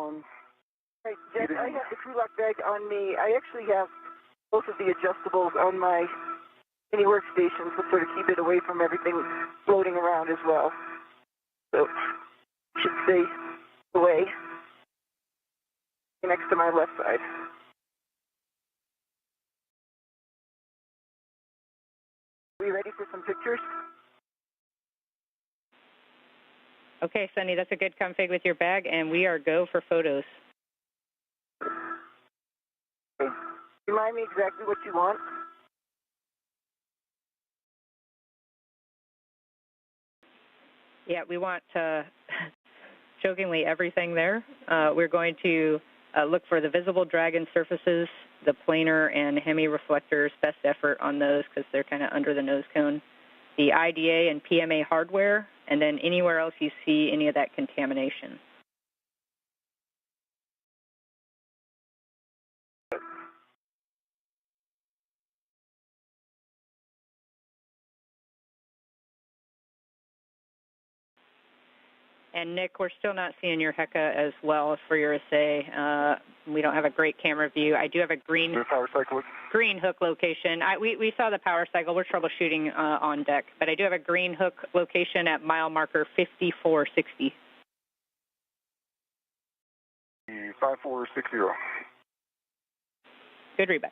down. Right, Jeff, I have the crew lock bag on me. I actually have both of the adjustables on my mini workstation to sort of keep it away from everything floating around as well. So, should stay away next to my left side. Are we ready for some pictures? Okay, Sunny, that's a good config with your bag, and we are go for photos. Okay. Remind me exactly what you want. Yeah, we want, jokingly, everything there. We're going to look for the visible dragon surfaces, the planar and hemi reflectors, best effort on those because they're kind of under the nose cone. The IDA and PMA hardware, and then anywhere else you see any of that contamination. And Nick, we're still not seeing your HECA as well for your assay. We don't have a great camera view. I do have a green hook location. We saw the power cycle. We're troubleshooting on deck, but I do have a green hook location at mile marker 5460. 5460. Good readback.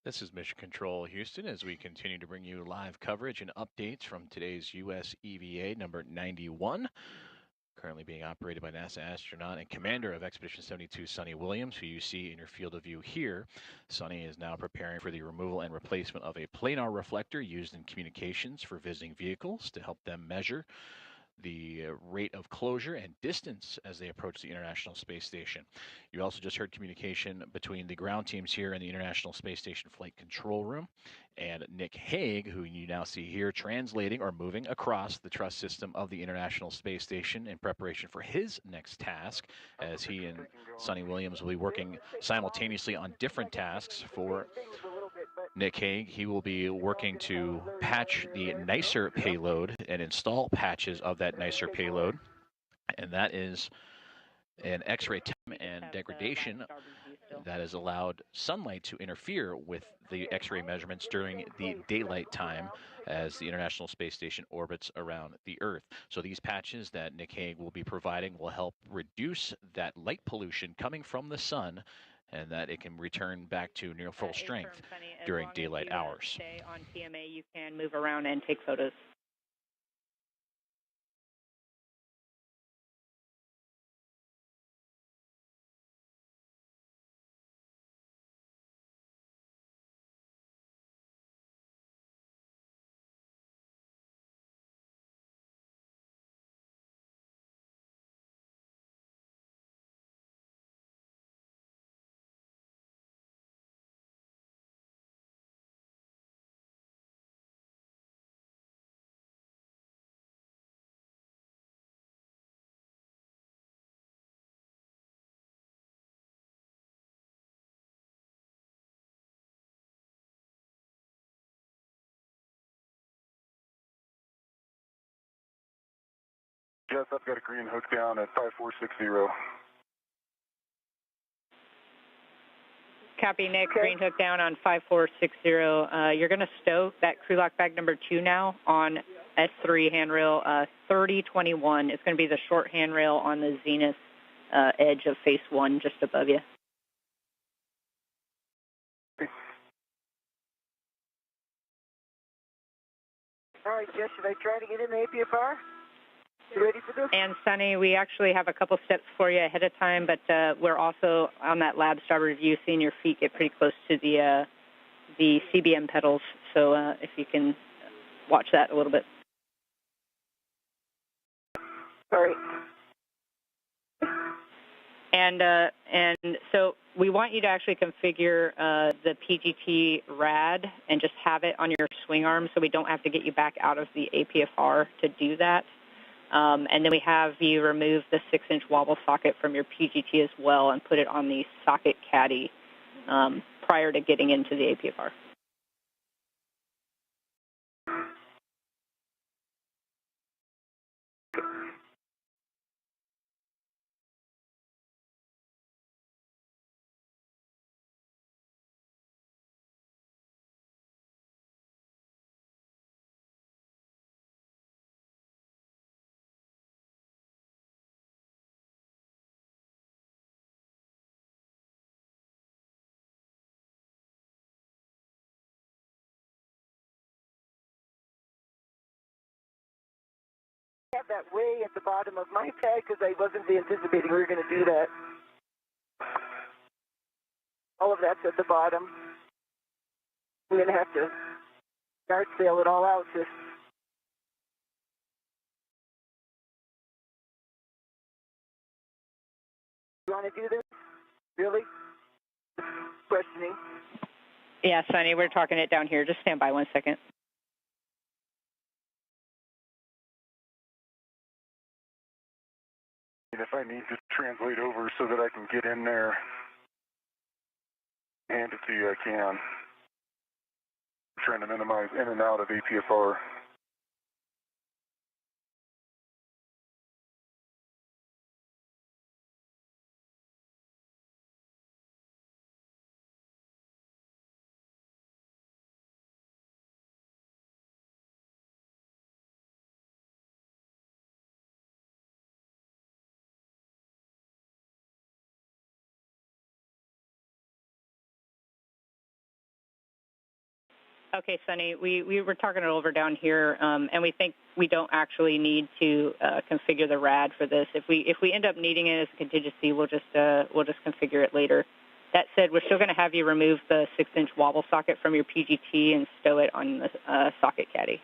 This is Mission Control Houston as we continue to bring you live coverage and updates from today's U.S. EVA number 91, currently being operated by NASA astronaut and commander of Expedition 72, Sonny Williams, who you see in your field of view here. Sonny is now preparing for the removal and replacement of a planar reflector used in communications for visiting vehicles to help them measure the rate of closure and distance as they approach the International Space Station. You also just heard communication between the ground teams here in the International Space Station Flight Control Room and Nick Hague, who you now see here translating or moving across the truss system of the International Space Station in preparation for his next task, as he and Sonny Williams will be working simultaneously on different tasks. For Nick Hague, he will be working to patch the nicer payload and install patches of that nicer payload, and that is an X-ray time and degradation that has allowed sunlight to interfere with the X-ray measurements during the daylight time as the International Space Station orbits around the Earth. So these patches that Nick Hague will be providing will help reduce that light pollution coming from the sun, and that it can return back to near full strength during daylight hours. Stay on PMA, you can move around and take photos. Jess, I've got a green hook down at 5460. Copy, Nick. Okay. Green hook down on 5460. You're going to stow that crew lock bag number 2 now on S3 handrail 3021. It's going to be the short handrail on the zenith edge of face 1 just above you. All right, Jess, should I try to get in the APFR? You ready for this? And Sunny, we actually have a couple steps for you ahead of time, but we're also on that lab starboard view, seeing your feet get pretty close to the CBM pedals. So if you can watch that a little bit. Sorry. And so we want you to actually configure the PGT rad and just have it on your swing arm so we don't have to get you back out of the APFR to do that. And then we have you remove the 6-inch wobble socket from your PGT as well and put it on the socket caddy prior to getting into the APFR. I have that way at the bottom of my tag because I wasn't anticipating we were going to do that. All of that's at the bottom. I'm going to have to yard sale it all out. You want to do this? Really? Questioning. Yeah, Sonny, we're talking it down here. Just stand by 1 second. If I need to translate over so that I can get in there, hand it to you, I can. I'm trying to minimize in and out of APFR. Okay, Sonny, we were talking it over down here, and we think we don't actually need to configure the rad for this. If we end up needing it as a contingency, we'll just configure it later. That said, we're still going to have you remove the 6-inch wobble socket from your PGT and stow it on the socket caddy.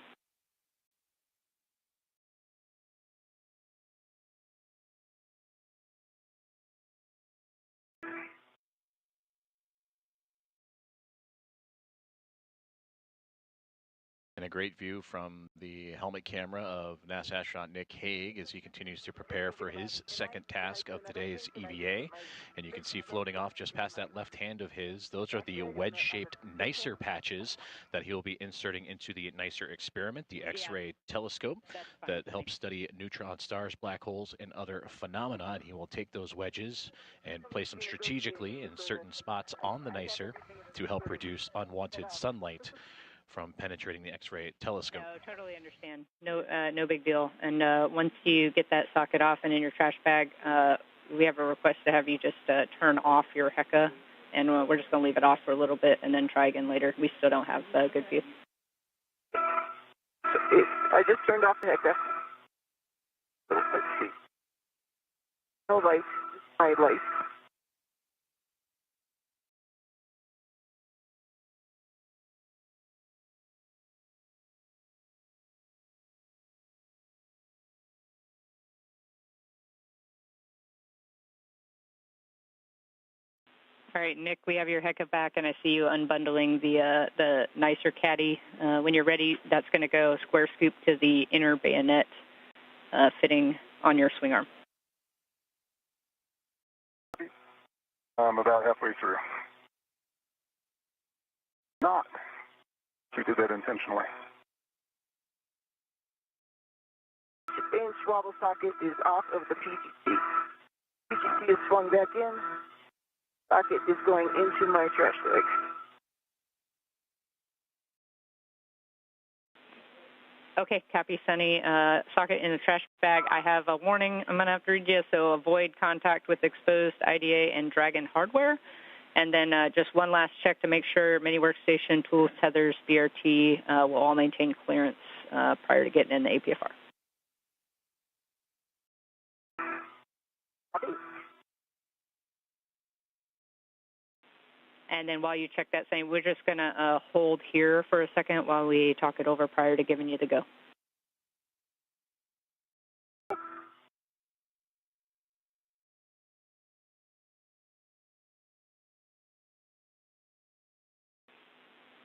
And a great view from the helmet camera of NASA astronaut Nick Hague as he continues to prepare for his second task of today's EVA. And you can see floating off just past that left hand of his, those are the wedge-shaped NICER patches that he'll be inserting into the NICER experiment, the X-ray telescope that helps study neutron stars, black holes, and other phenomena. And he will take those wedges and place them strategically in certain spots on the NICER to help reduce unwanted sunlight from penetrating the X-ray telescope. No, totally understand. No big deal. And once you get that socket off and in your trash bag, we have a request to have you just turn off your HECA, and we're just going to leave it off for a little bit and then try again later. We still don't have a good view. I just turned off the HECA. Let's see. No light. My light. All right, Nick, we have your HECA back, and I see you unbundling the NICER caddy. When you're ready, that's going to go square scoop to the inner bayonet fitting on your swing arm. I'm about halfway through. Not. We did that intentionally. 6-inch wobble socket is off of the PGT. PGT is swung back in. Socket is going into my trash bag. Okay, copy, Sunny. Socket in the trash bag. I have a warning I'm going to have to read you, so avoid contact with exposed IDA and Dragon hardware. And then just one last check to make sure mini workstation, tools, tethers, BRT will all maintain clearance prior to getting in the APFR. Copy. And then while you check that, saying we're just going to hold here for a second while we talk it over prior to giving you the go.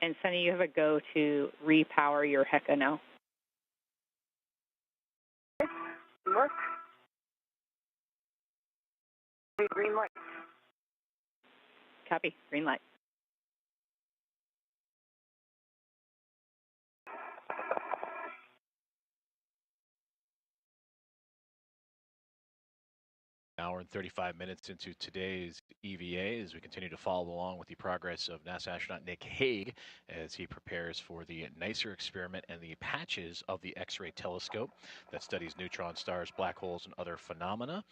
And Sunny, you have a go to repower your HECA now. North. Green light. Copy. Green light. Hour and 35 minutes into today's EVA as we continue to follow along with the progress of NASA astronaut Nick Hague as he prepares for the NICER experiment and the patches of the X-ray telescope that studies neutron stars, black holes, and other phenomena.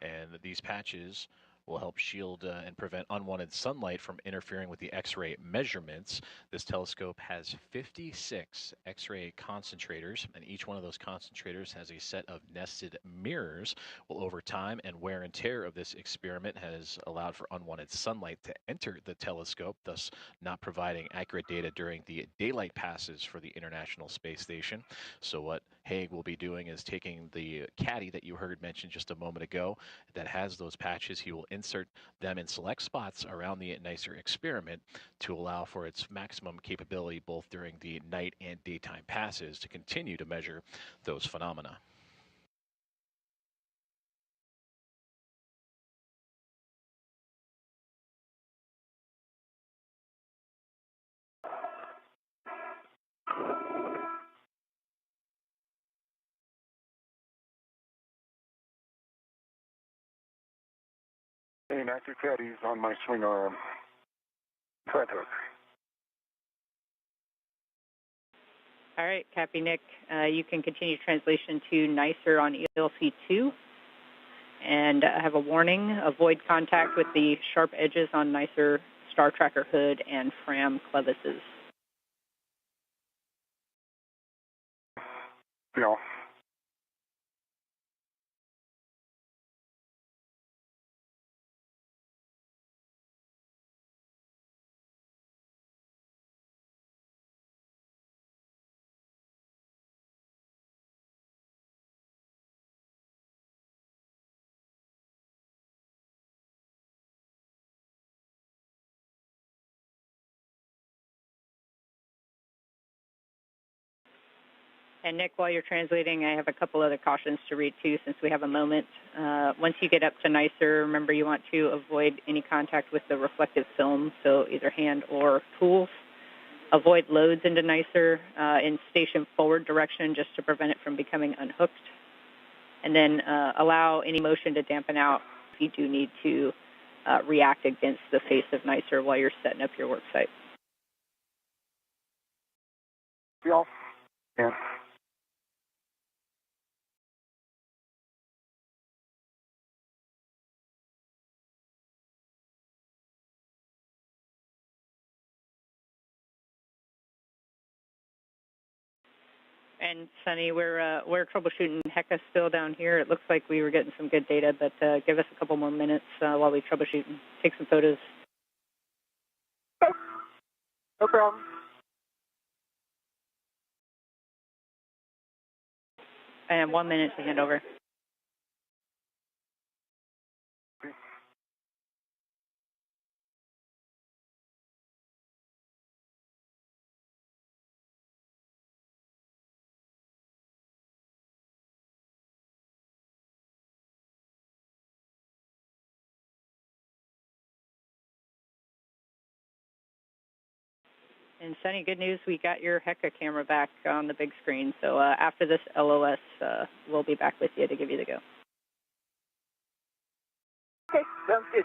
And these patches will help shield and prevent unwanted sunlight from interfering with the X-ray measurements. This telescope has 56 X-ray concentrators, and each one of those concentrators has a set of nested mirrors. Well, over time and wear and tear of this experiment has allowed for unwanted sunlight to enter the telescope, thus not providing accurate data during the daylight passes for the International Space Station. So what Hague will be doing is taking the caddy that you heard mentioned just a moment ago that has those patches. He will insert them in select spots around the NICER experiment to allow for its maximum capability both during the night and daytime passes to continue to measure those phenomena. An active caddies on my swing arm. Flat hook. All right, copy, Nick. You can continue translation to NICER on ELC2. And I have a warning, avoid contact with the sharp edges on NICER star tracker hood and Fram clevises. Yeah. And Nick, while you're translating, I have a couple other cautions to read too since we have a moment. Once you get up to NICER, remember you want to avoid any contact with the reflective film, so either hand or tools. Avoid loads into NICER in station forward direction just to prevent it from becoming unhooked. And then allow any motion to dampen out if you do need to react against the face of NICER while you're setting up your work site. Yeah. Yeah. And Sunny, we're troubleshooting HECA still down here. It looks like we were getting some good data, but give us a couple more minutes while we troubleshoot and take some photos. No problem. And 1 minute to hand over. And Sunny, good news, we got your HECA camera back on the big screen. So after this LOS, we'll be back with you to give you the go. Okay, sounds good.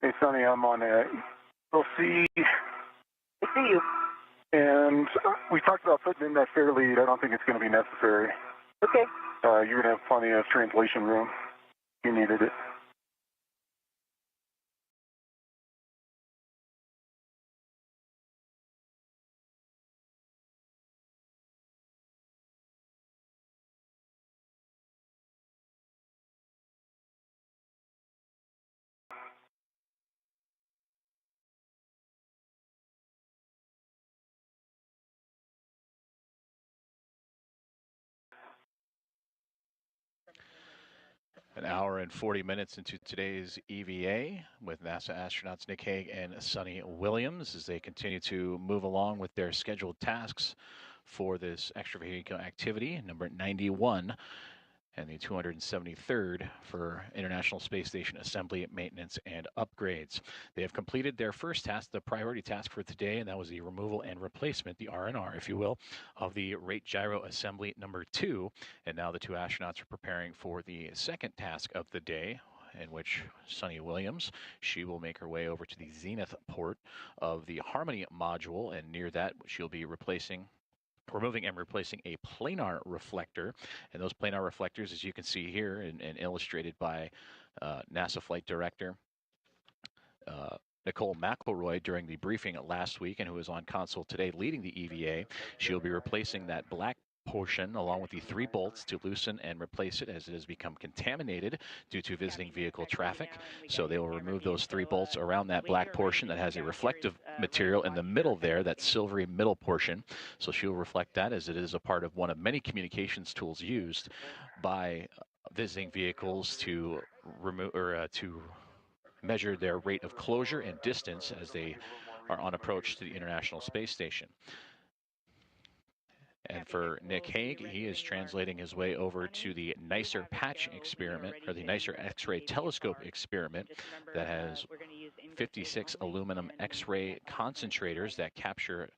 Hey, Sonny, I'm on LC. I see you. And we talked about putting in that fair lead. I don't think it's going to be necessary. Okay. You're going to have plenty of translation room. You needed it. An hour and 40 minutes into today's EVA with NASA astronauts Nick Hague and Sunny Williams as they continue to move along with their scheduled tasks for this extravehicular activity, number 91, and the 273rd for International Space Station assembly, maintenance, and upgrades. They have completed their first task, the priority task for today, and that was the removal and replacement, the R&R, if you will, of the rate gyro assembly number 2. And now the two astronauts are preparing for the second task of the day, in which Sunny Williams, she will make her way over to the zenith port of the Harmony module, and near that she'll be removing and replacing a planar reflector. And those planar reflectors, as you can see here and illustrated by NASA Flight Director Nicole McElroy during the briefing last week, and who is on console today leading the EVA, she'll be replacing that black portion along with the 3 bolts to loosen and replace it as it has become contaminated due to visiting vehicle traffic. So they will remove those 3 bolts around that black portion that has a reflective material in the middle there, that silvery middle portion. So she'll reflect that as it is a part of one of many communications tools used by visiting vehicles to remove or to measure their rate of closure and distance as they are on approach to the International Space Station. And for Nick Hague, he is translating his way over to the NICER patch experiment, or the NICER X-ray telescope experiment that has 56 aluminum X-ray concentrators that capture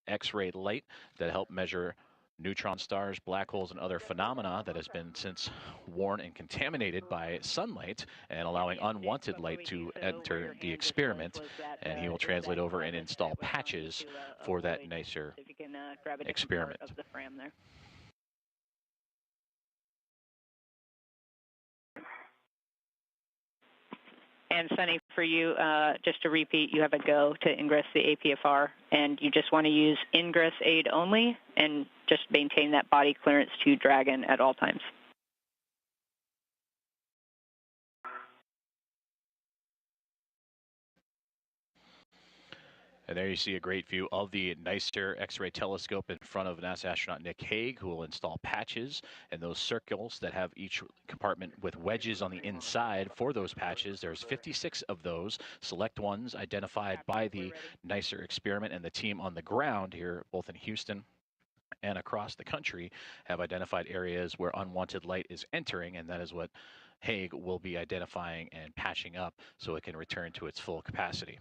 X-ray light that help measure neutron stars, black holes, and other phenomena that has been since worn and contaminated by sunlight and allowing unwanted light to enter the experiment. And he will translate over and install patches for that NICER experiment. And Sunny, for you, just to repeat, you have a go to ingress the APFR, and you just want to use ingress aid only and just maintain that body clearance to Dragon at all times. And there you see a great view of the NICER X-ray telescope in front of NASA astronaut Nick Hague, who will install patches, and those circles that have each compartment with wedges on the inside for those patches. There's 56 of those, select ones identified by the NICER experiment, and the team on the ground here, both in Houston and across the country, have identified areas where unwanted light is entering, and that is what Hague will be identifying and patching up so it can return to its full capacity.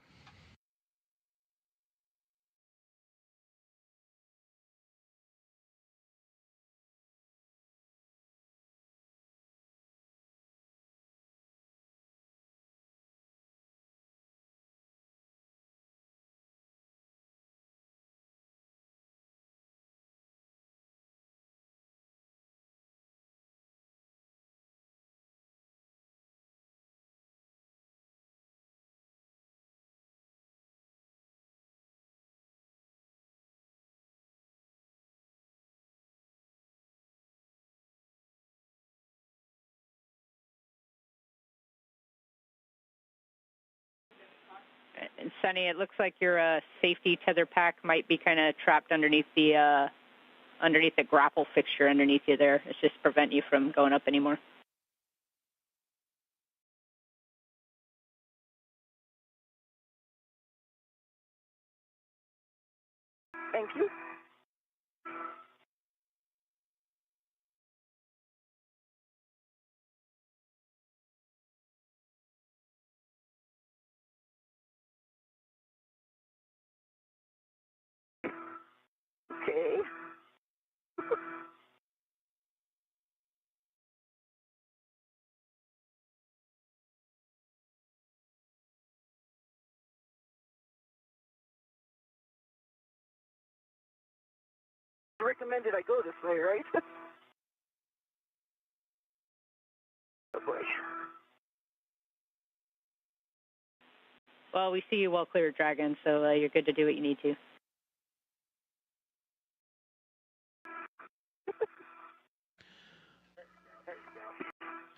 Sunny, it looks like your safety tether pack might be kind of trapped underneath the grapple fixture underneath you there. It's just prevent you from going up anymore. Thank you. Okay. Recommended I go this way, right? Oh boy. Well, we see you well clear, Dragon, so you're good to do what you need to.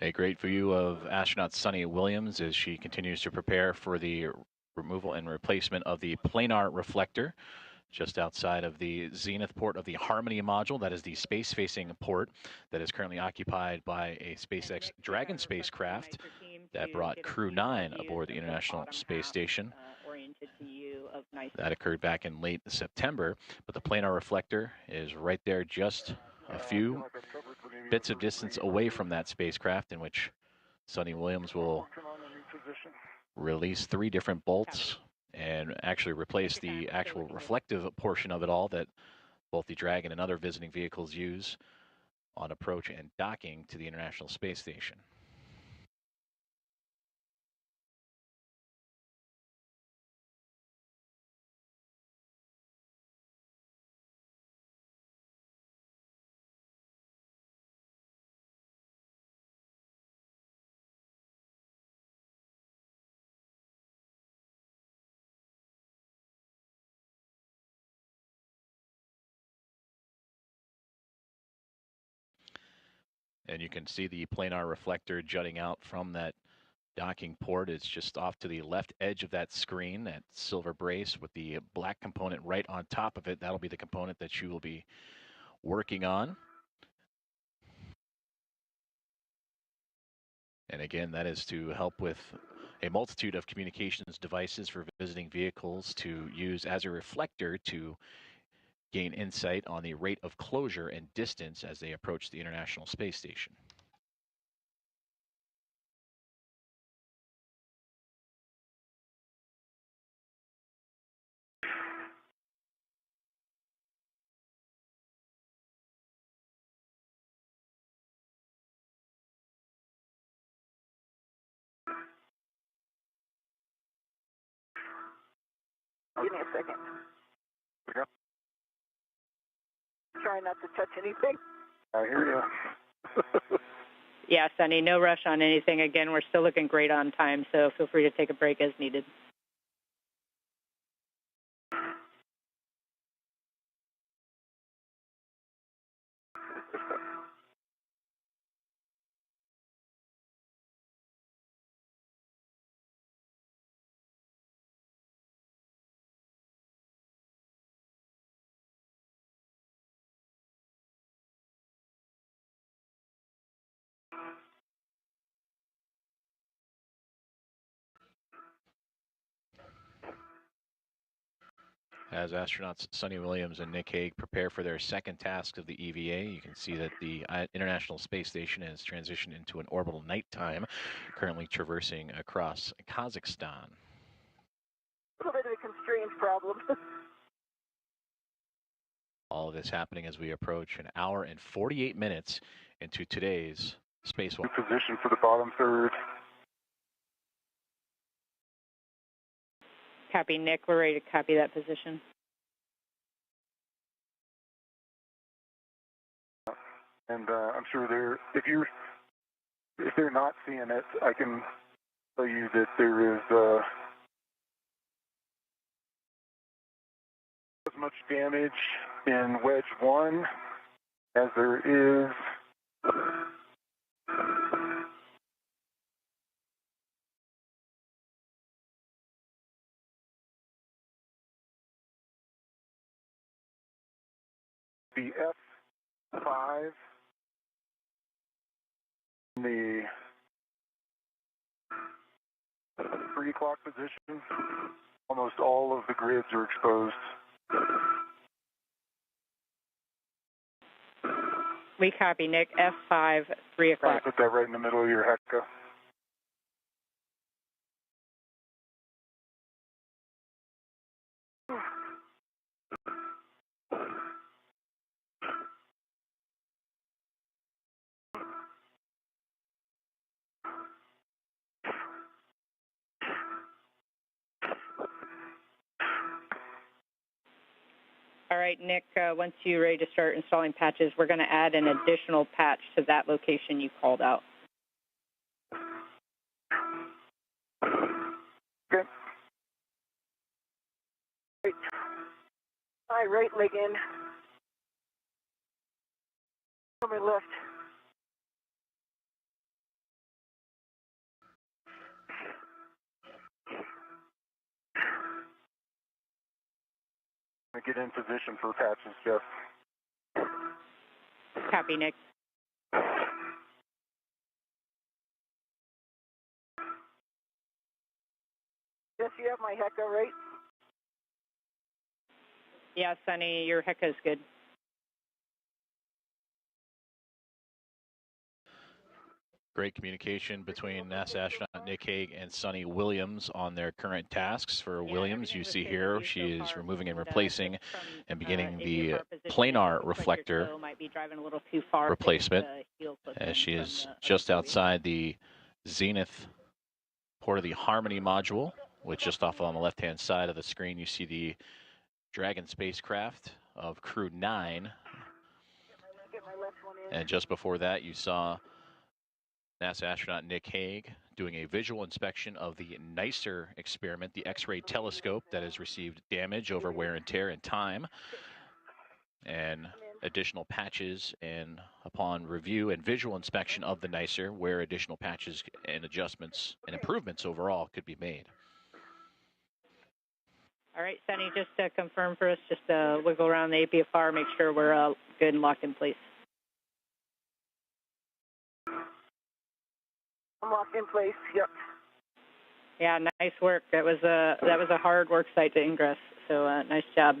A great view of astronaut Sunny Williams as she continues to prepare for the removal and replacement of the planar reflector. just outside of the zenith port of the Harmony module. That is the space-facing port that is currently occupied by a SpaceX Dragon spacecraft that brought Crew 9 aboard the International Space Station. That occurred back in late September, but the planar reflector is right there, just a few bits of distance away from that spacecraft, in which Sonny Williams will release 3 different bolts and actually replace the actual reflective portion of it all that both the Dragon and other visiting vehicles use on approach and docking to the International Space Station. And you can see the planar reflector jutting out from that docking port. It's just off to the left edge of that screen, that silver brace with the black component right on top of it. That'll be the component that you will be working on. And again, that is to help with a multitude of communications devices for visiting vehicles to use as a reflector to gain insight on the rate of closure and distance as they approach the International Space Station. Give me a second. Yep. Try not to touch anything. I hear you. Yeah, Sonny, no rush on anything. Again, we're still looking great on time, so feel free to take a break as needed. As astronauts Sonny Williams and Nick Hague prepare for their second task of the EVA, you can see that the International Space Station has transitioned into an orbital nighttime, currently traversing across Kazakhstan. A little bit of a constrained problem. All of this happening as we approach an hour and 48 minutes into today's spacewalk. Position for the bottom third. Copy, Nick. We're ready to copy that position. And I'm sure if they're not seeing it, I can tell you that there is as much damage in wedge 1 as there is the F5 in the 3 o'clock position. Almost all of the grids are exposed. We copy, Nick. F5, 3 o'clock. Put that right in the middle of your HECA. All right, Nick, once you're ready to start installing patches, we're going to add an additional patch to that location you called out. Okay. Right leg in. On my left. Get in position for patches, Jeff. Copy, Nick. Yes, you have my HECA, right? Yeah, Sunny, your HECA is good. Great communication between NASA astronaut Nick Hague and Sunny Williams on their current tasks. For Williams, you see here, she is removing and replacing and beginning the planar reflector replacement, as she is just outside the zenith port of the Harmony module, which just off on the left-hand side of the screen, you see the Dragon spacecraft of Crew 9. And just before that, you saw NASA astronaut Nick Hague doing a visual inspection of the NICER experiment, the X-ray telescope that has received damage over wear and tear and time, and additional patches, and upon review and visual inspection of the NICER, where additional patches and adjustments and improvements overall could be made. All right, Sunny, just to confirm for us, just wiggle around the APFR, make sure we're good and locked in place. I'm locked in place, yep. Yeah, nice work. That was a hard work site to ingress, so nice job.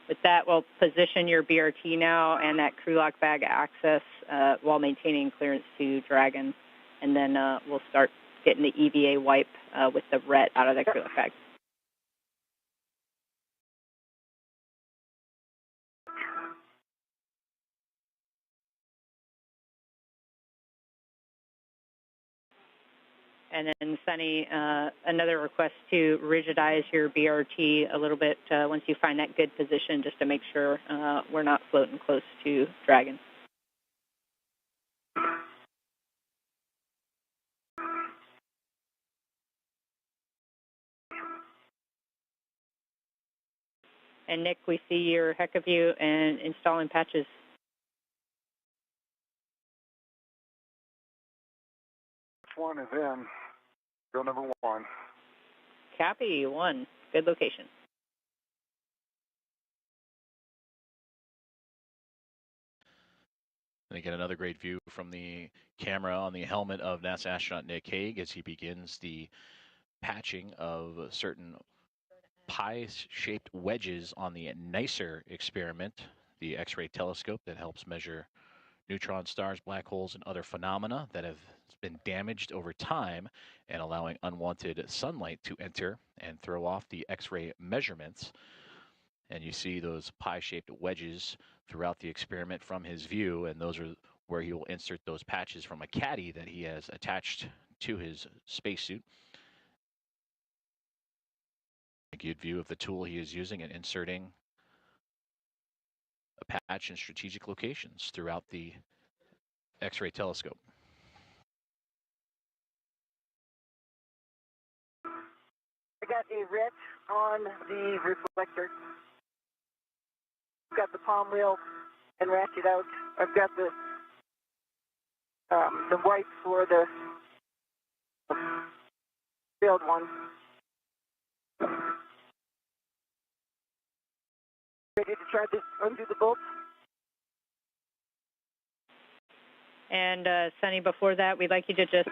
With that, we'll position your BRT now and that crew lock bag access while maintaining clearance to Dragon, and then we'll start getting the EVA wipe with the RET out of the crew lock bag. And then, Sunny, another request to rigidize your BRT a little bit once you find that good position, just to make sure we're not floating close to Dragon. And, Nick, we see your HECA view and installing patches. One is in. Go number 1. Copy, 1. Good location. And again, another great view from the camera on the helmet of NASA astronaut Nick Hague as he begins the patching of certain pie-shaped wedges on the NICER experiment, the X-ray telescope that helps measure neutron stars, black holes, and other phenomena that have been damaged over time, and allowing unwanted sunlight to enter and throw off the X-ray measurements. And you see those pie-shaped wedges throughout the experiment from his view, and those are where he will insert those patches from a caddy that he has attached to his spacesuit. A good view of the tool he is using and inserting a patch in strategic locations throughout the X-ray telescope. I got a RET on the reflector. I've got the palm wheel and ratchet out. I've got the wipes for the failed one. Ready to try to undo the bolts? And Sunny, before that, we'd like you to just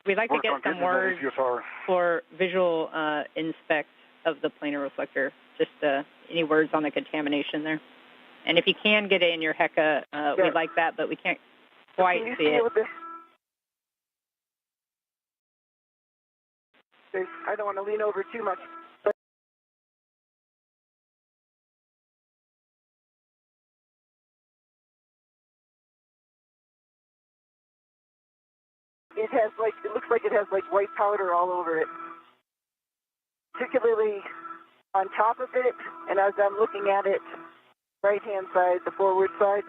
we'd like to get some words for visual inspect of the planar reflector. Just any words on the contamination there. And if you can get it in your HECA, we'd like that, but we can't quite see it. I don't want to lean over too much. But it looks like it has white powder all over it, particularly on top of it. And as I'm looking at it, right-hand side, the forward side,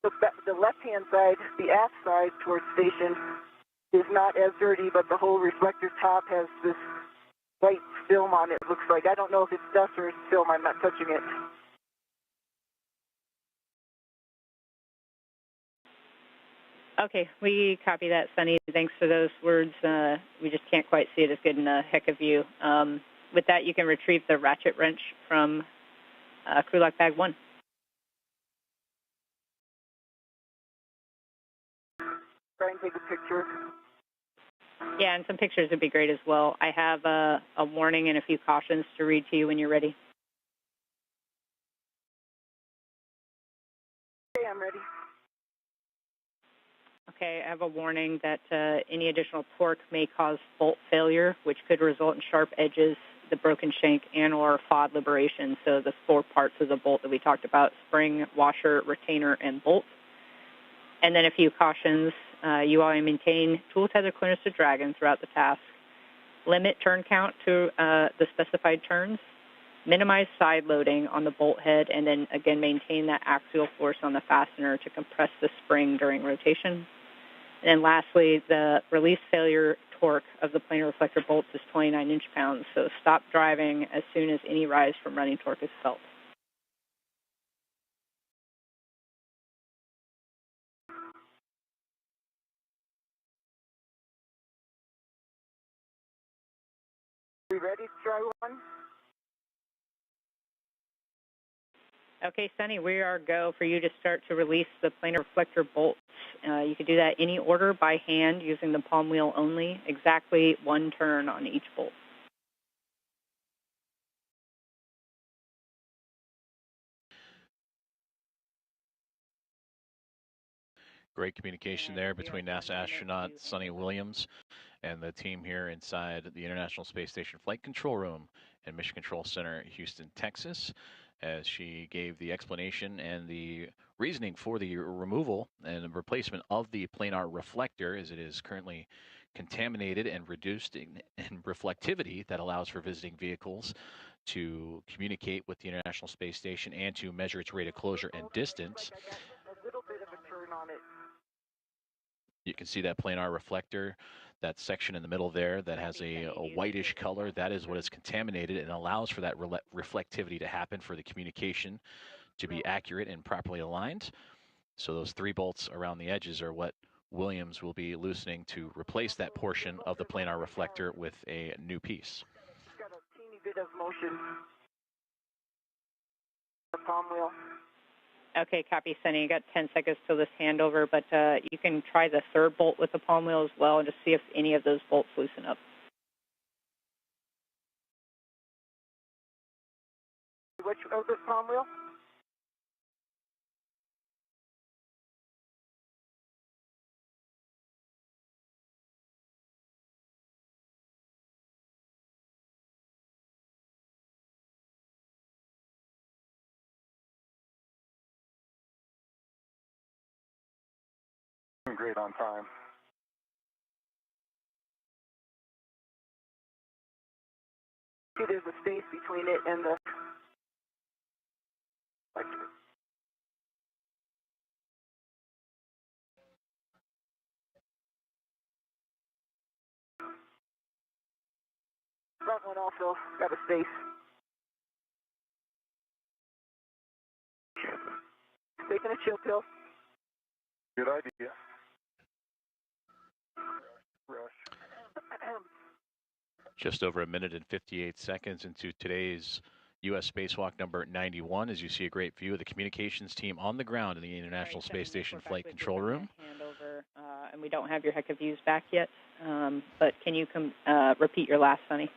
the left-hand side, the aft side towards station is not as dirty, but the whole reflector top has this white film on it, it looks like. I don't know if it's dust or it's film. I'm not touching it. Okay, we copy that, Sunny. Thanks for those words. We just can't quite see it as good in a HECA view. With that, you can retrieve the ratchet wrench from crew lock bag 1. Try and take a picture. Yeah, and some pictures would be great as well. I have a warning and a few cautions to read to you when you're ready. Okay, I'm ready. Okay, I have a warning that any additional torque may cause bolt failure, which could result in sharp edges, the broken shank, and or FOD liberation. So the 4 parts of the bolt that we talked about: spring, washer, retainer, and bolt. And then a few cautions. You want to maintain tool tether clearance to Dragon throughout the task. Limit turn count to the specified turns. Minimize side loading on the bolt head, and then again maintain that axial force on the fastener to compress the spring during rotation. And then lastly, the release failure torque of the planar reflector bolts is 29 inch-pounds, so stop driving as soon as any rise from running torque is felt. We ready to try one? Okay, Sunny, we are go for you to start to release the planar reflector bolts. You can do that any order by hand using the palm wheel only, exactly 1 turn on each bolt. Great communication there between NASA astronaut Sunny Williams and the team here inside the International Space Station Flight Control Room and Mission Control Center, Houston, Texas, as she gave the explanation and the reasoning for the removal and replacement of the planar reflector, as it is currently contaminated and reduced in reflectivity that allows for visiting vehicles to communicate with the International Space Station and to measure its rate of closure and distance. A little bit of a turn on it. You can see that planar reflector, that section in the middle there that has a whitish color. That is what is contaminated and allows for that reflectivity to happen, for the communication to be accurate and properly aligned. So those 3 bolts around the edges are what Williams will be loosening to replace that portion of the planar reflector with a new piece. It's got a teeny bit of motion. The palm wheel. Okay, copy, Sunny. You got 10 seconds till this handover, but you can try the 3rd bolt with the palm wheel as well and just see if any of those bolts loosen up. Which of this palm wheel? Great on time. See, there's a space between it and the... Front one also got a space. Taking a chill pill. Good idea. Rush. Just over 1 minute and 58 seconds into today's U.S. spacewalk number 91, as you see a great view of the communications team on the ground in the International Space Station Flight Control Room. Handover, and we don't have your HECA views back yet, but can you repeat your last, Sunny?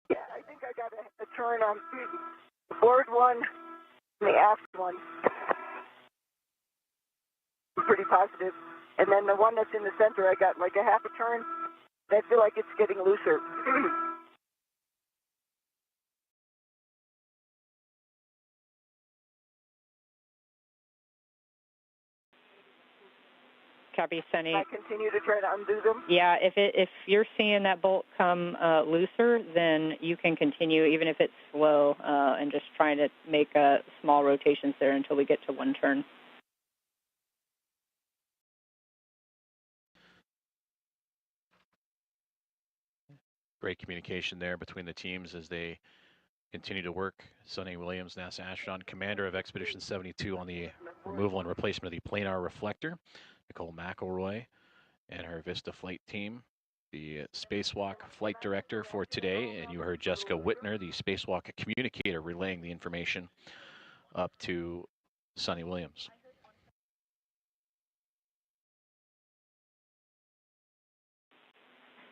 Yeah, I think I got a turn on the board one and the aft one. I'm pretty positive. And then the one that's in the center, I got like a half a turn. I feel like it's getting looser. Copy, Sunny. I continue to try to undo them. Yeah, if you're seeing that bolt come looser, then you can continue, even if it's slow, and just trying to make small rotations there until we get to 1 turn. Great communication there between the teams as they continue to work. Sunny Williams, NASA astronaut, commander of Expedition 72, on the removal and replacement of the planar reflector. Nicole McElroy and her Vista flight team, the spacewalk flight director for today, and you heard Jessica Whitner, the spacewalk communicator, relaying the information up to Sonny Williams.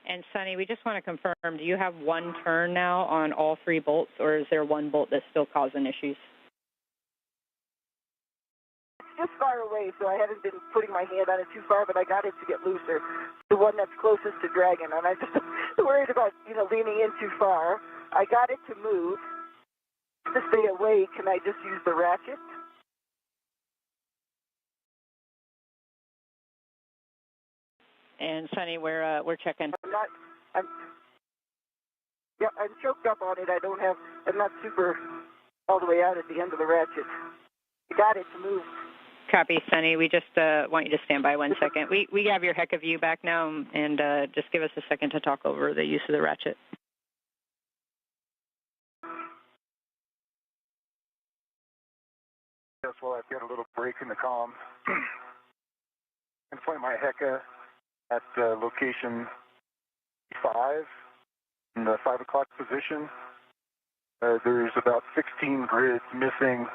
And Sonny, we just want to confirm, do you have one turn now on all 3 bolts, or is there one bolt that's still causing issues? It's just far away, so I haven't been putting my hand on it too far, but I got it to get looser. The one that's closest to dragging, and I'm just worried about, leaning in too far. I got it to move. To stay away, can I just use the ratchet? And Sonny, we're checking. I'm choked up on it. I'm not super all the way out at the end of the ratchet. I got it to move. Copy, Sonny. We just want you to stand by 1 second. We have your heck of you back now, and just give us a second to talk over the use of the ratchet. Yes, well, I've got a little break in the comms. I'm flying my Heka at location 5 in the 5 o'clock position. There's about 16 grids missing.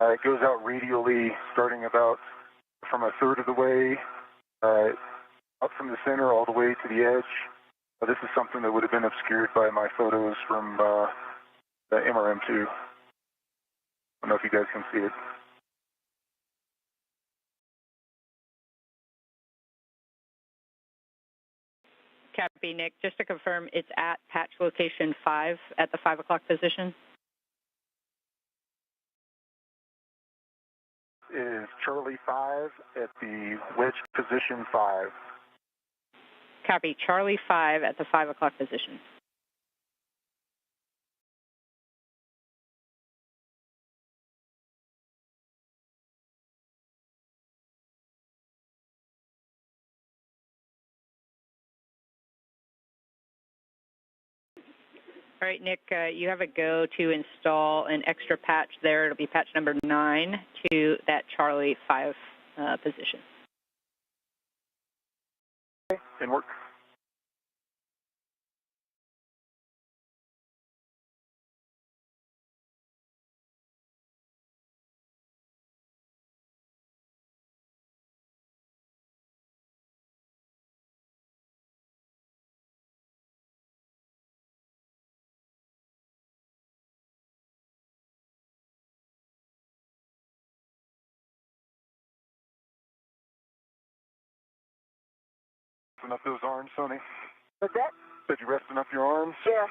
It goes out radially, starting about from a third of the way, up from the center all the way to the edge. This is something that would have been obscured by my photos from the MRM2. I don't know if you guys can see it. Copy, Nick. Just to confirm, it's at patch location 5 at the 5 o'clock position? Is Charlie 5 at the wedge position 5. Copy. Charlie 5 at the 5 o'clock position. All right, Nick, you have a go to install an extra patch there. It'll be patch number 9 to that Charlie 5 position. Okay, can work. Enough those arms, Sonny? What's that? Did you rest enough your arms? Yeah.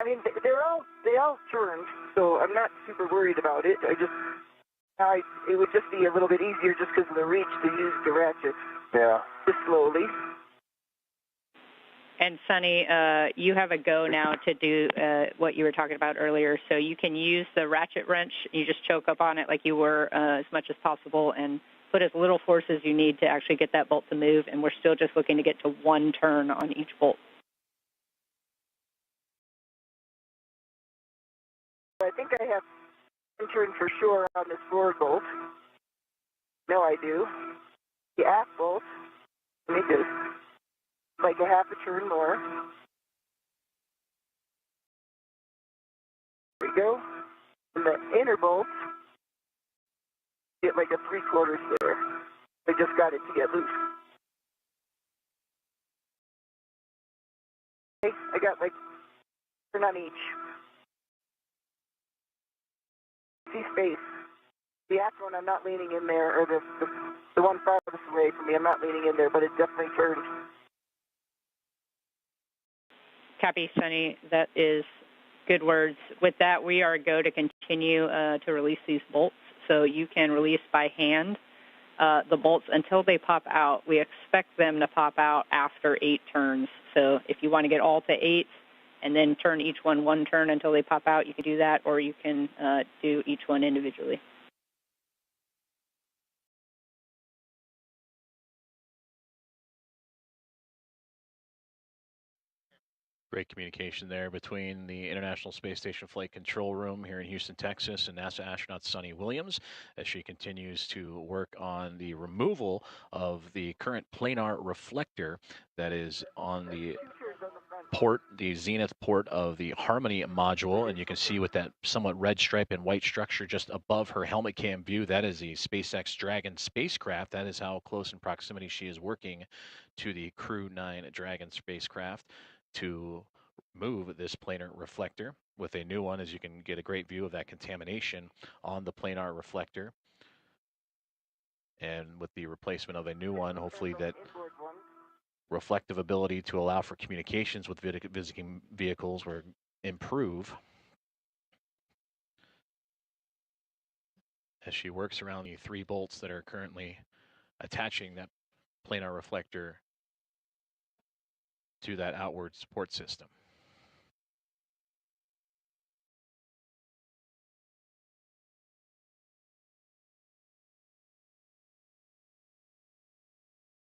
I mean, they all turned, so I'm not super worried about it. It would just be a little bit easier just because of the reach to use the ratchet. Yeah. Just slowly. And Sonny, you have a go now to do what you were talking about earlier. So you can use the ratchet wrench. You just choke up on it like you were as much as possible and put as little force as you need to actually get that bolt to move. And we're still just looking to get to 1 turn on each bolt. I think I have 1 turn for sure on this forward bolt. No, I do. The aft bolt, let me do like a half a turn more. There we go. And the inner bolt, get like a 3/4 there. I just got it to get loose. Okay, I got like turn on each. See space. The aft one, I'm not leaning in there, or the one farthest away from me, I'm not leaning in there, but it definitely turned. Copy, Sonny. That is good words. With that, we are go to continue to release these bolts. So you can release by hand the bolts until they pop out. We expect them to pop out after 8 turns. So if you want to get all to 8 and then turn each one 1 turn until they pop out, you can do that, or you can do each one individually. Great communication there between the International Space Station Flight Control Room here in Houston, Texas, and NASA astronaut Sunny Williams as she continues to work on the removal of the current planar reflector that is on the port, the zenith port of the Harmony module. And you can see with that somewhat red stripe and white structure just above her helmet cam view, that is the SpaceX Dragon spacecraft. That is how close in proximity she is working to the Crew 9 Dragon spacecraft to move this planar reflector. With a new one, as you can get a great view of that contamination on the planar reflector. And with the replacement of a new one, hopefully that reflective ability to allow for communications with visiting vehicles will improve as she works around the 3 bolts that are currently attaching that planar reflector to that outward support system.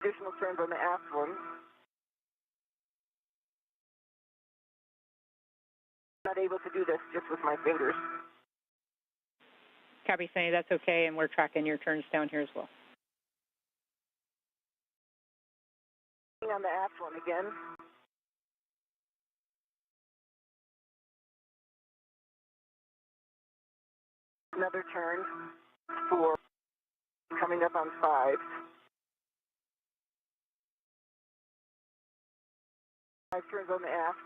Additional turns on the aft one. Not able to do this just with my fingers. Copy, Sunny, that's okay, and we're tracking your turns down here as well. On the aft one again. Another turn for coming up on 5. 5 turns on the aft.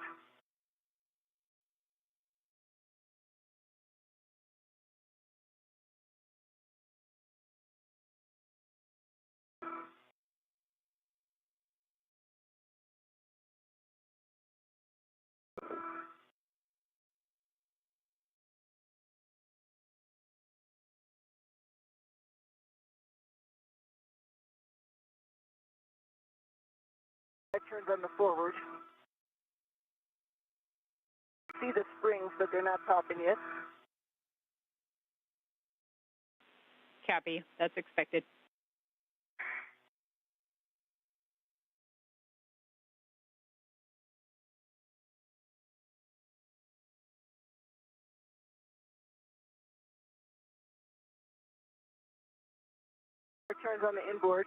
Turns on the forward. See the springs, but they're not popping yet. Copy, that's expected. Turns on the inboard.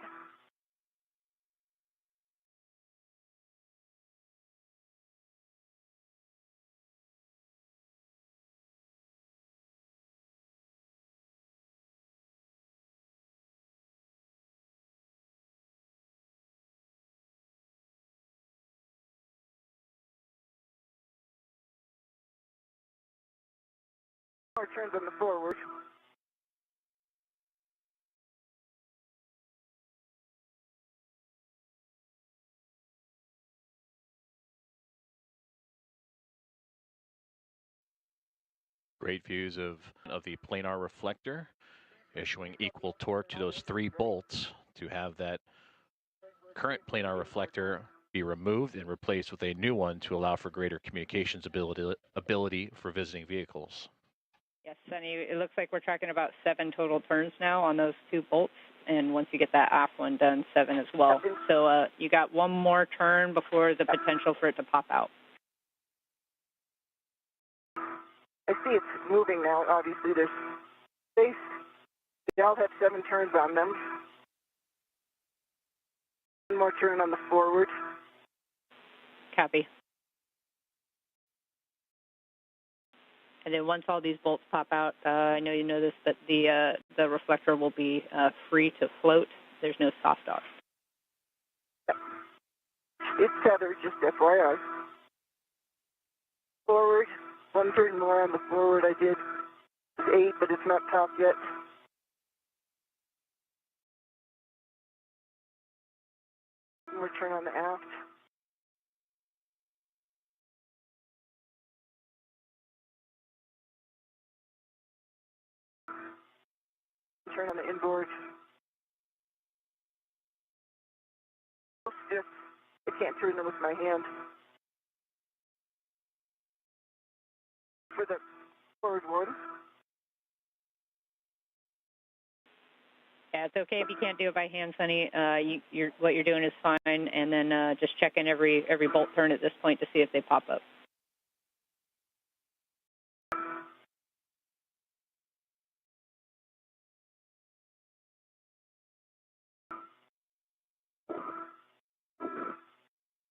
More turns on the forward. Great views of the planar reflector, issuing equal torque to those 3 bolts to have that current planar reflector be removed and replaced with a new one to allow for greater communications ability for visiting vehicles. Yes, Sunny, it looks like we're tracking about 7 total turns now on those 2 bolts, and once you get that aft one done, 7 as well. So you got 1 more turn before the potential for it to pop out. I see it's moving now. Obviously, there's space. They all have 7 turns on them. 1 more turn on the forward. Copy. And then once all these bolts pop out, I know you know this, but the reflector will be free to float. There's no soft dock. Yep. It's tethered, just FYI. Forward. 1 turn more on the forward. I did 8, but it's not topped yet. More turn on the aft. Turn on the inboard. Stiff. I can't turn them with my hand. For the forward one. Yeah, it's okay if you can't do it by hand, Sonny. What you're doing is fine, and then just check in every bolt turn at this point to see if they pop up.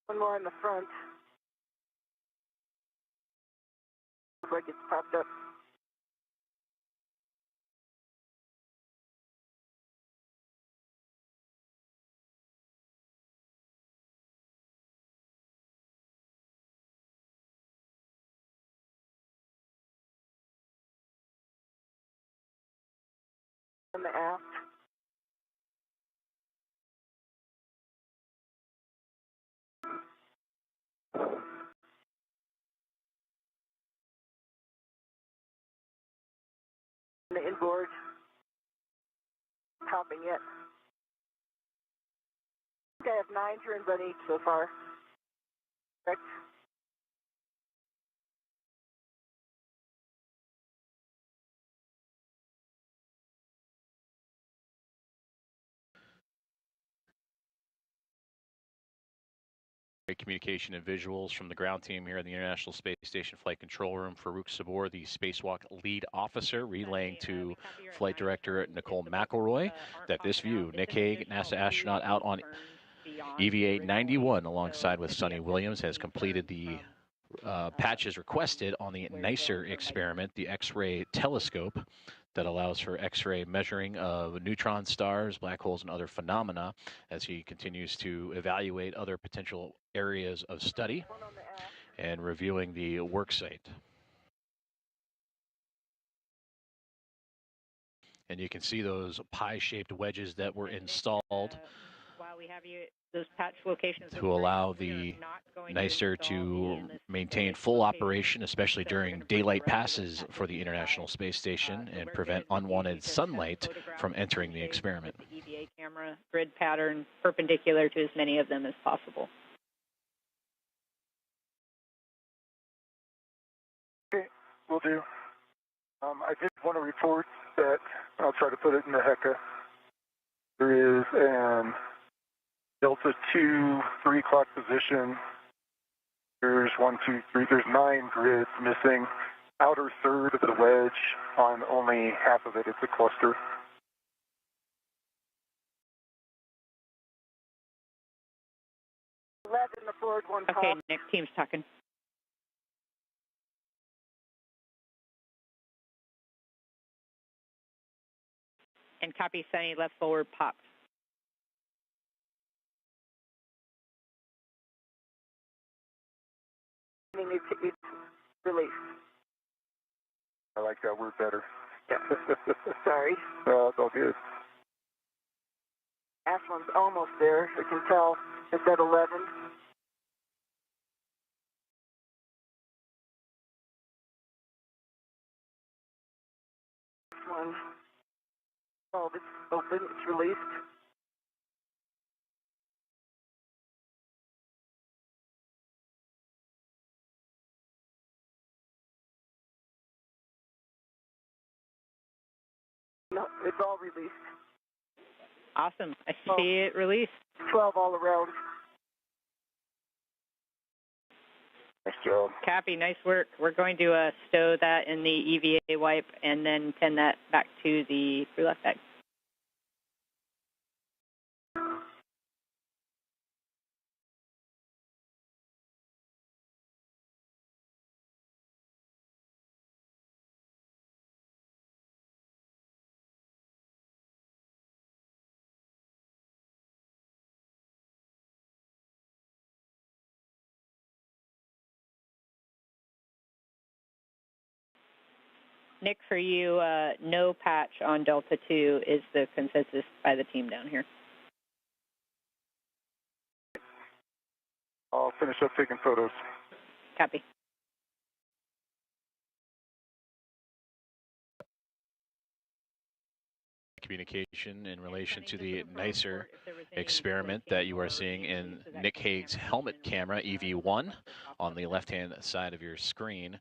One more in the front. Looks like it's popped up. On the aft. On the inboard. Popping it. I think I have 9 turns on each so far. Correct. Great communication and visuals from the ground team here in the International Space Station Flight Control Room. Farouk Sabor, the spacewalk lead officer, relaying to Flight Director Nicole McElroy that this view, Nick Hague, NASA astronaut out on EVA 91 alongside with Sonny Williams, has completed the patches requested on the NICER experiment, the X-ray telescope that allows for X-ray measuring of neutron stars, black holes, and other phenomena as he continues to evaluate other potential areas of study and reviewing the work site. And you can see those pie-shaped wedges that were installed While we have you, those patch locations to allow the NICER to maintain full operation, especially during daylight passes for the International Space Station, and prevent unwanted sunlight from entering the experiment. The EVA camera grid pattern perpendicular to as many of them as possible. Okay, will do. I did want to report that, I'll try to put it in the HECA, there is an Delta 2, 3 o'clock position. There's 1, 2, 3, there's 9 grids missing. Outer third of the wedge on only half of it. It's a cluster. Left in the forward one. Okay, Nick, team's talking. And copy, Sunny, left forward popped. It's released. I like that word better. Yeah. Sorry. It's all good. Last one's almost there. I can tell it's at 11. This one. Oh, it's open. It's released. No, it's all released. Awesome. I see it released. 12 all around. Nice job. Copy. Nice work. We're going to stow that in the EVA wipe and then send that back to the crew left bag. Nick, for you, no patch on Delta 2 is the consensus by the team down here. I'll finish up taking photos. Copy. Communication in relation to the NICER experiment that you are seeing in Nick Hague's helmet camera, EV1, on the left-hand side of your screen,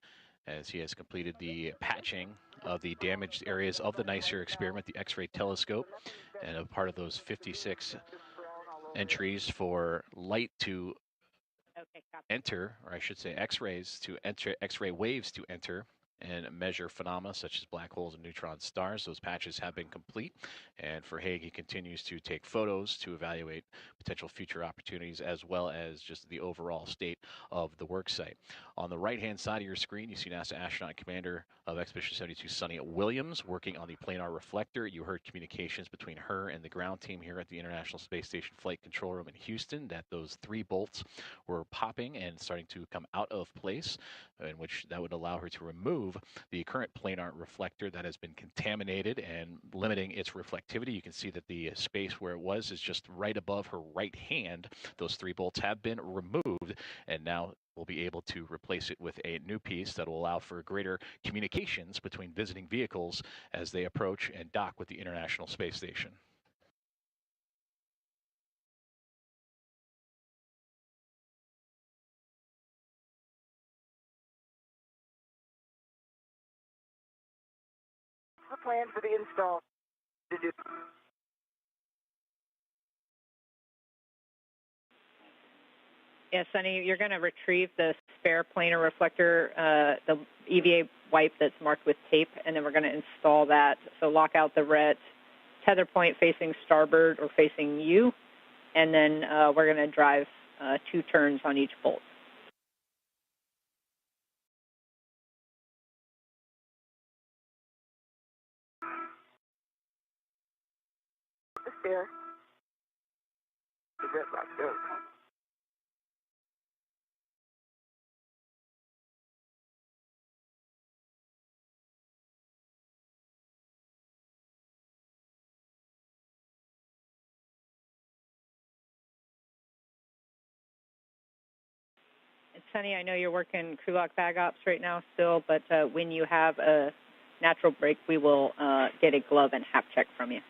as he has completed the patching of the damaged areas of the NICER experiment, the X-ray telescope, And a part of those 56 entries for light to enter, or I should say X-rays to enter, X-ray waves to enter and measure phenomena such as black holes and neutron stars. Those patches have been complete. And for Haig, he continues to take photos to evaluate potential future opportunities as well as just the overall state of the work site. On the right-hand side of your screen, you see NASA astronaut commander of Expedition 72, Sunny Williams, working on the planar reflector. You heard communications between her and the ground team here at the International Space Station Flight Control Room in Houston, that those 3 bolts were popping and starting to come out of place, in which that would allow her to remove the current planar reflector that has been contaminated and limiting its reflectivity. You can see that the space where it was is just right above her right hand. Those 3 bolts have been removed, and now we'll be able to replace it with a new piece that will allow for greater communications between visiting vehicles as they approach and dock with the International Space Station. The plan for the install to do. Yeah, Sunny, you're going to retrieve the spare planar reflector, the EVA wipe that's marked with tape, and then we're going to install that. So lock out the red tether point facing starboard or facing you, and then we're going to drive 2 turns on each bolt. There. The red box goes. And Sunny, I know you're working crew lock bag ops right now still, but when you have a natural break, we will get a glove and hap check from you.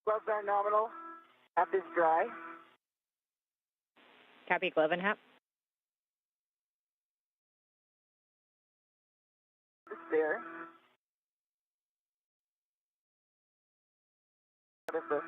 Gloves are nominal. Hap is dry. Copy, glove and hap. It's there. What is this?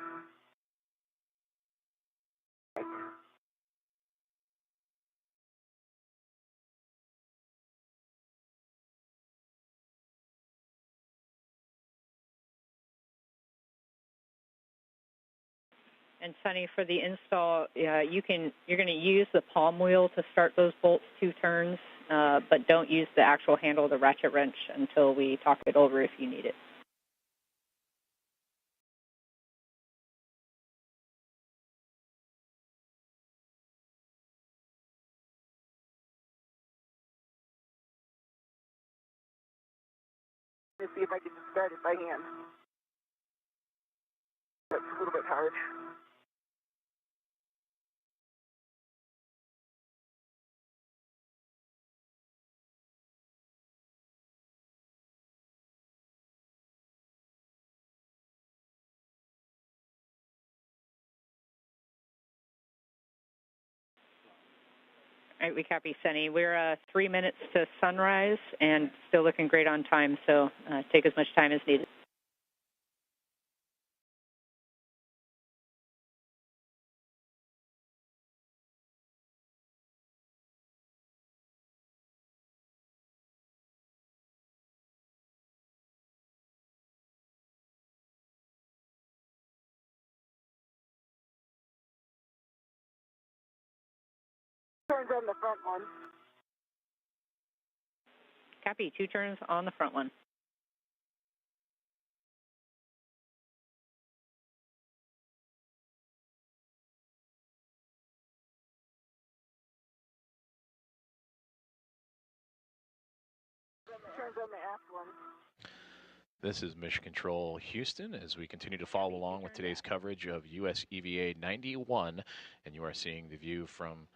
And Sunny, for the install, you're going to use the palm wheel to start those bolts 2 turns, but don't use the actual handle of the ratchet wrench until we talk it over if you need it. Let's see if I can just start it by hand. That's a little bit hard. All right, we copy, Sunny. We're 3 minutes to sunrise and still looking great on time, so take as much time as needed. Turns on the front one. Copy, 2 turns on the front one. Turns on the aft one. This is Mission Control Houston as we continue to follow along with today's coverage of US EVA 91, and you are seeing the view from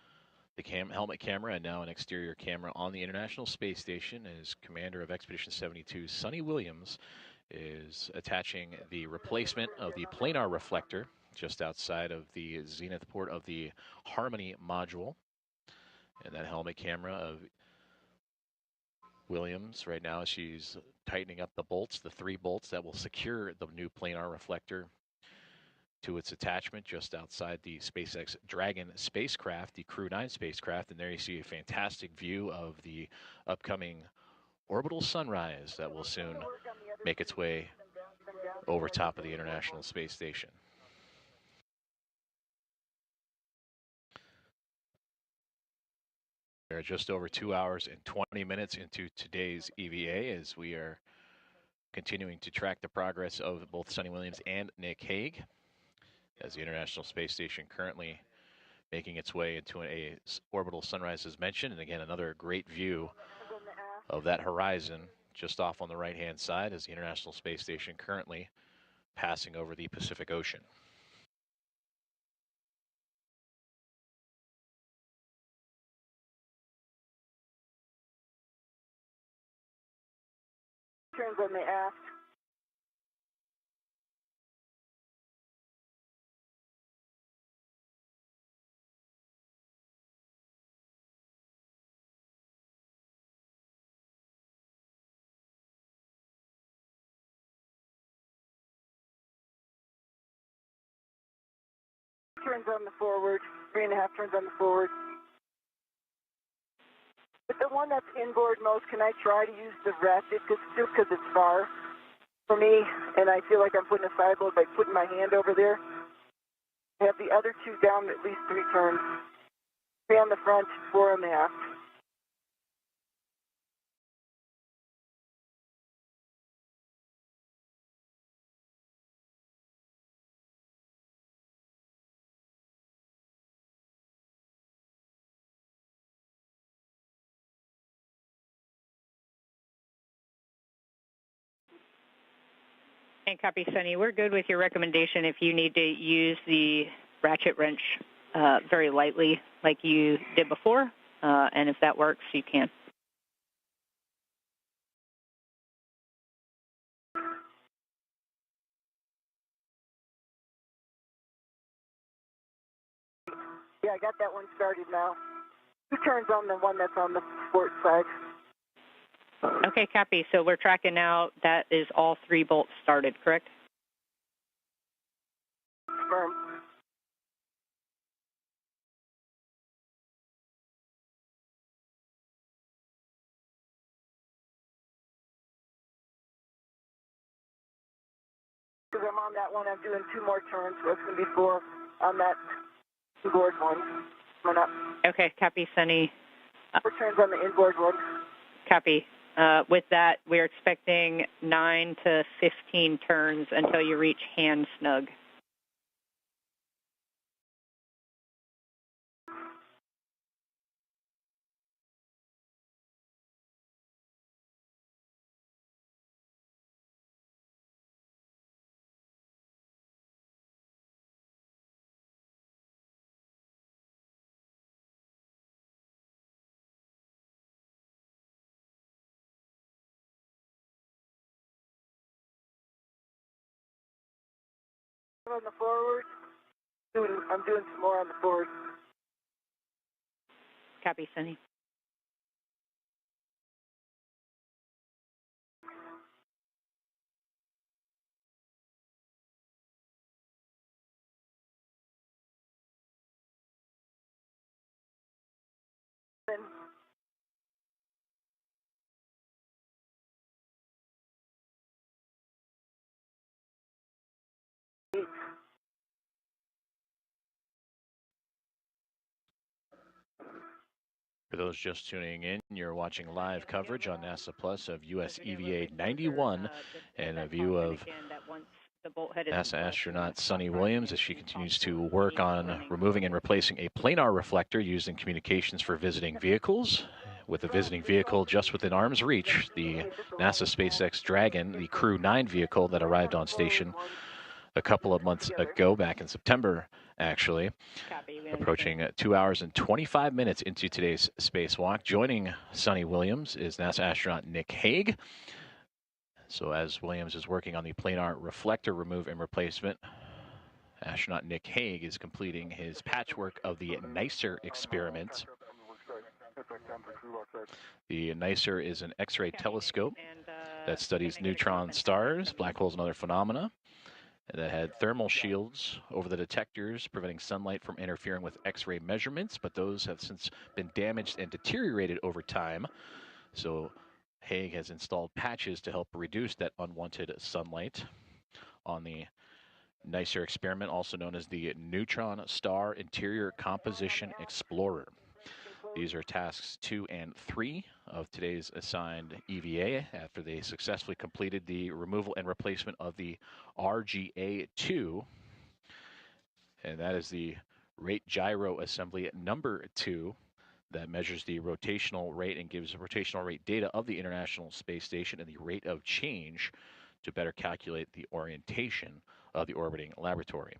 the helmet camera and now an exterior camera on the International Space Station as Commander of Expedition 72, Sunny Williams, is attaching the replacement of the planar reflector just outside of the zenith port of the Harmony module. And that helmet camera of Williams right now, she's tightening up the bolts, the 3 bolts that will secure the new planar reflector to its attachment just outside the SpaceX Dragon spacecraft, the Crew 9 spacecraft. And there you see a fantastic view of the upcoming orbital sunrise that will soon make its way over top of the International Space Station. We're just over 2 hours and 20 minutes into today's EVA as we are continuing to track the progress of both Sunny Williams and Nick Hague as the International Space Station currently making its way into a orbital sunrise as mentioned. And again, another great view of that horizon just off on the right-hand side as the International Space Station currently passing over the Pacific Ocean. Turns on the aft. Turns on the forward, 3.5 turns on the forward. But the one that's inboard most, can I try to use the ratchet just because it's far for me, and I feel like I'm putting a side load by putting my hand over there? I have the other 2 down at least 3 turns. 3 on the front, 4 on the aft. And copy, Sunny. We're good with your recommendation if you need to use the ratchet wrench very lightly like you did before. And if that works, you can. Yeah, I got that one started now. 2 turns on the one that's on the port side. Okay, copy. So we're tracking now. That is all 3 bolts started, correct? Firm. Because I'm on that one, I'm doing 2 more turns, so it's going to be 4 on that inboard one. Coming up. Okay, copy, Sunny. 4 turns on the inboard one. Copy. With that, we're expecting 9 to 15 turns until you reach hand snug. On the forward. I'm doing some more on the forward. Copy, Sunny. For those just tuning in, you're watching live coverage on NASA Plus of US EVA 91 and a view of NASA astronaut Sunny Williams as she continues to work on removing and replacing a planar reflector used in communications for visiting vehicles. With a visiting vehicle just within arm's reach, the NASA SpaceX Dragon, the Crew 9 vehicle that arrived on station a couple of months ago, back in September, actually. Approaching 2 hours and 25 minutes into today's spacewalk. Joining Sunny Williams is NASA astronaut Nick Hague. So as Williams is working on the planar reflector remove and replacement, astronaut Nick Hague is completing his patchwork of the NICER experiment. The NICER is an X-ray telescope that studies neutron stars, black holes, and other phenomena. That had thermal shields over the detectors, preventing sunlight from interfering with X-ray measurements, but those have since been damaged and deteriorated over time. So Hague has installed patches to help reduce that unwanted sunlight on the NICER experiment, also known as the Neutron Star Interior Composition Explorer. These are tasks 2 and 3 of today's assigned EVA after they successfully completed the removal and replacement of the RGA-2. And that is the rate gyro assembly number 2 that measures the rotational rate and gives rotational rate data of the International Space Station and the rate of change to better calculate the orientation of the orbiting laboratory.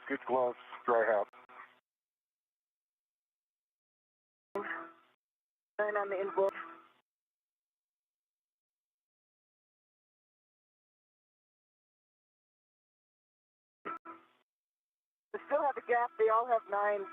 Good gloves, dry hat. Turn on the inboard. We still have a gap. They all have 9.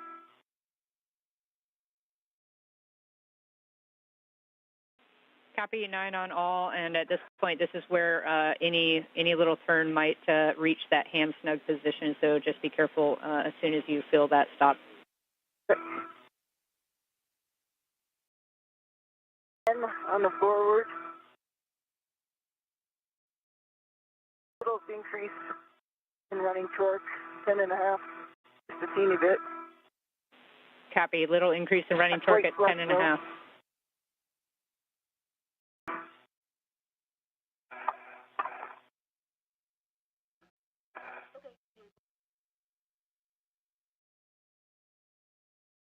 Copy 9 on all, and at this point, this is where any little turn might reach that ham snug position. So just be careful as soon as you feel that stop. 10 on the forward. Little increase in running torque, 10.5, just a teeny bit. Copy. Little increase in running torque at 10.5.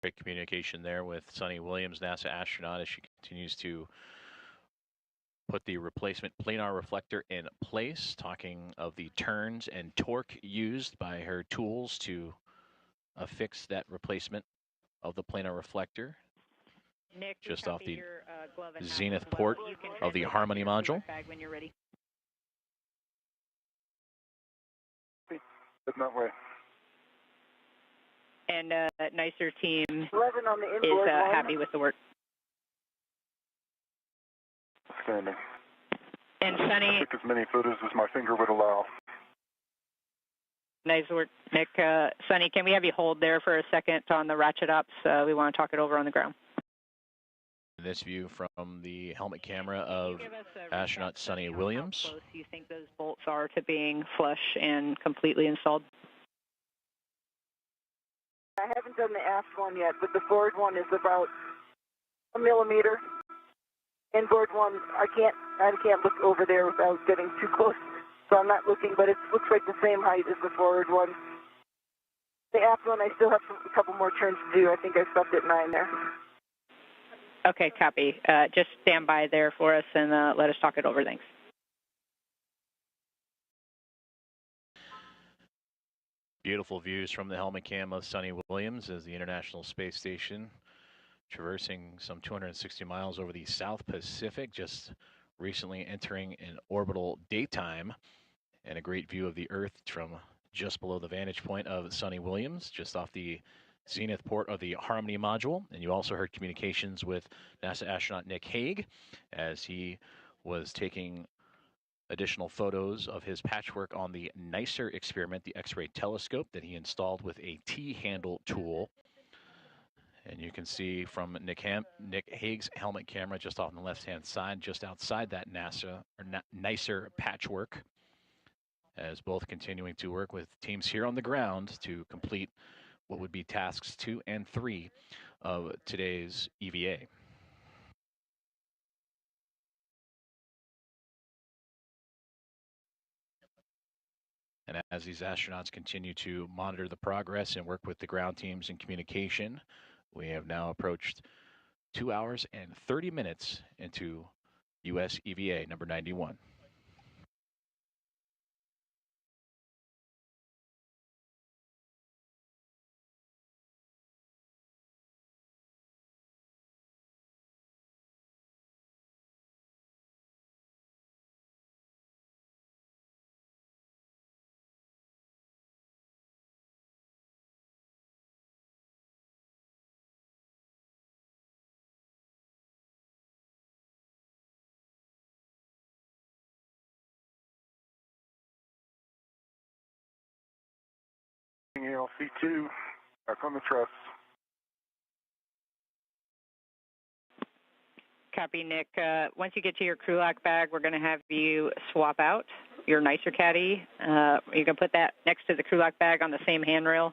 Great communication there with Sunny Williams, NASA astronaut, as she continues to put the replacement planar reflector in place, talking of the turns and torque used by her tools to affix that replacement of the planar reflector. Nick, just off the your, zenith port of the Harmony module. When you're ready. Heading that way. And NICER team 11 on the is inboard. happy with the work. Standing. And Sunny, Take as many photos as my finger would allow. nice work, Nick. Sunny, can we have you hold there for a second on the ratchet ups? We want to talk it over on the ground. This view from the helmet camera of astronaut Sunny Williams. How close you think those bolts are to being flush and completely installed? I haven't done the aft one yet, but the forward one is about 1 millimeter. Inboard one, I can't look over there without getting too close, so I'm not looking, but it looks like the same height as the forward one. The aft one, I still have a couple more turns to do. I think I stopped at 9 there. Okay, copy. Just stand by there for us and let us talk it over. Thanks. Beautiful views from the helmet cam of Sunny Williams as the International Space Station traversing some 260 miles over the South Pacific, just recently entering an orbital daytime, and a great view of the Earth from just below the vantage point of Sunny Williams, just off the zenith port of the Harmony module. And you also heard communications with NASA astronaut Nick Hague as he was taking additional photos of his patchwork on the NICER experiment, the X-ray telescope that he installed with a T-handle tool. And you can see from Nick Hague's helmet camera just off on the left-hand side, just outside that NICER patchwork, as both continuing to work with teams here on the ground to complete what would be tasks 2 and 3 of today's EVA. And as these astronauts continue to monitor the progress and work with the ground teams in communication, we have now approached 2 hours and 30 minutes into US EVA number 91. C2, back on the truss. Copy, Nick. Once you get to your crew lock bag, we're going to have you swap out your nicer caddy. You're going to put that next to the crew lock bag on the same handrail,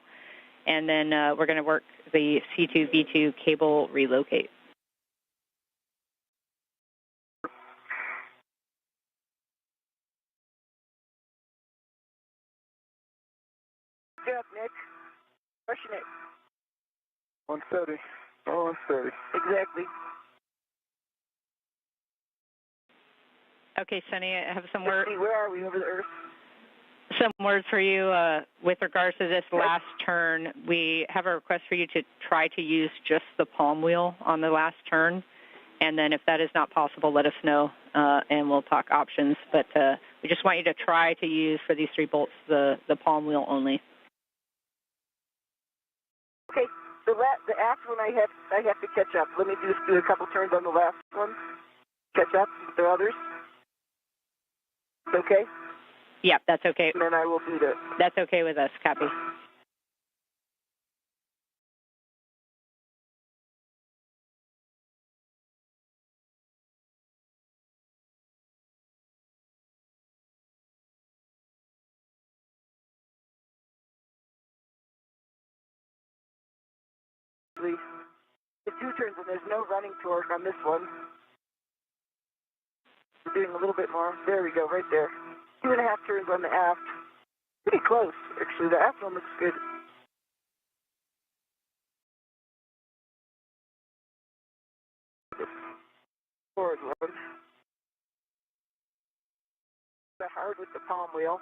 and then we're going to work the C2V2 cable relocate. Good job, Nick. Crushing it. 130. Oh, 130. Exactly. Okay, Sonny, I have some words. Where are we over the Earth? Some words for you with regards to this last turn. We have a request for you to try to use just the palm wheel on the last turn, and then if that is not possible, let us know, and we'll talk options. But we just want you to try to use, for these 3 bolts, the palm wheel only. Okay, the aft one I have to catch up. Let me just do a couple turns on the last one. Catch up with the others. Okay? Yeah, that's okay. And then I will do that. That's okay with us. Copy. The 2 turns, and there's no running torque on this one. We're doing a little bit more. There we go, right there. 2.5 turns on the aft. Pretty close, actually. The aft one looks good. Forward load. Hard with the palm wheel.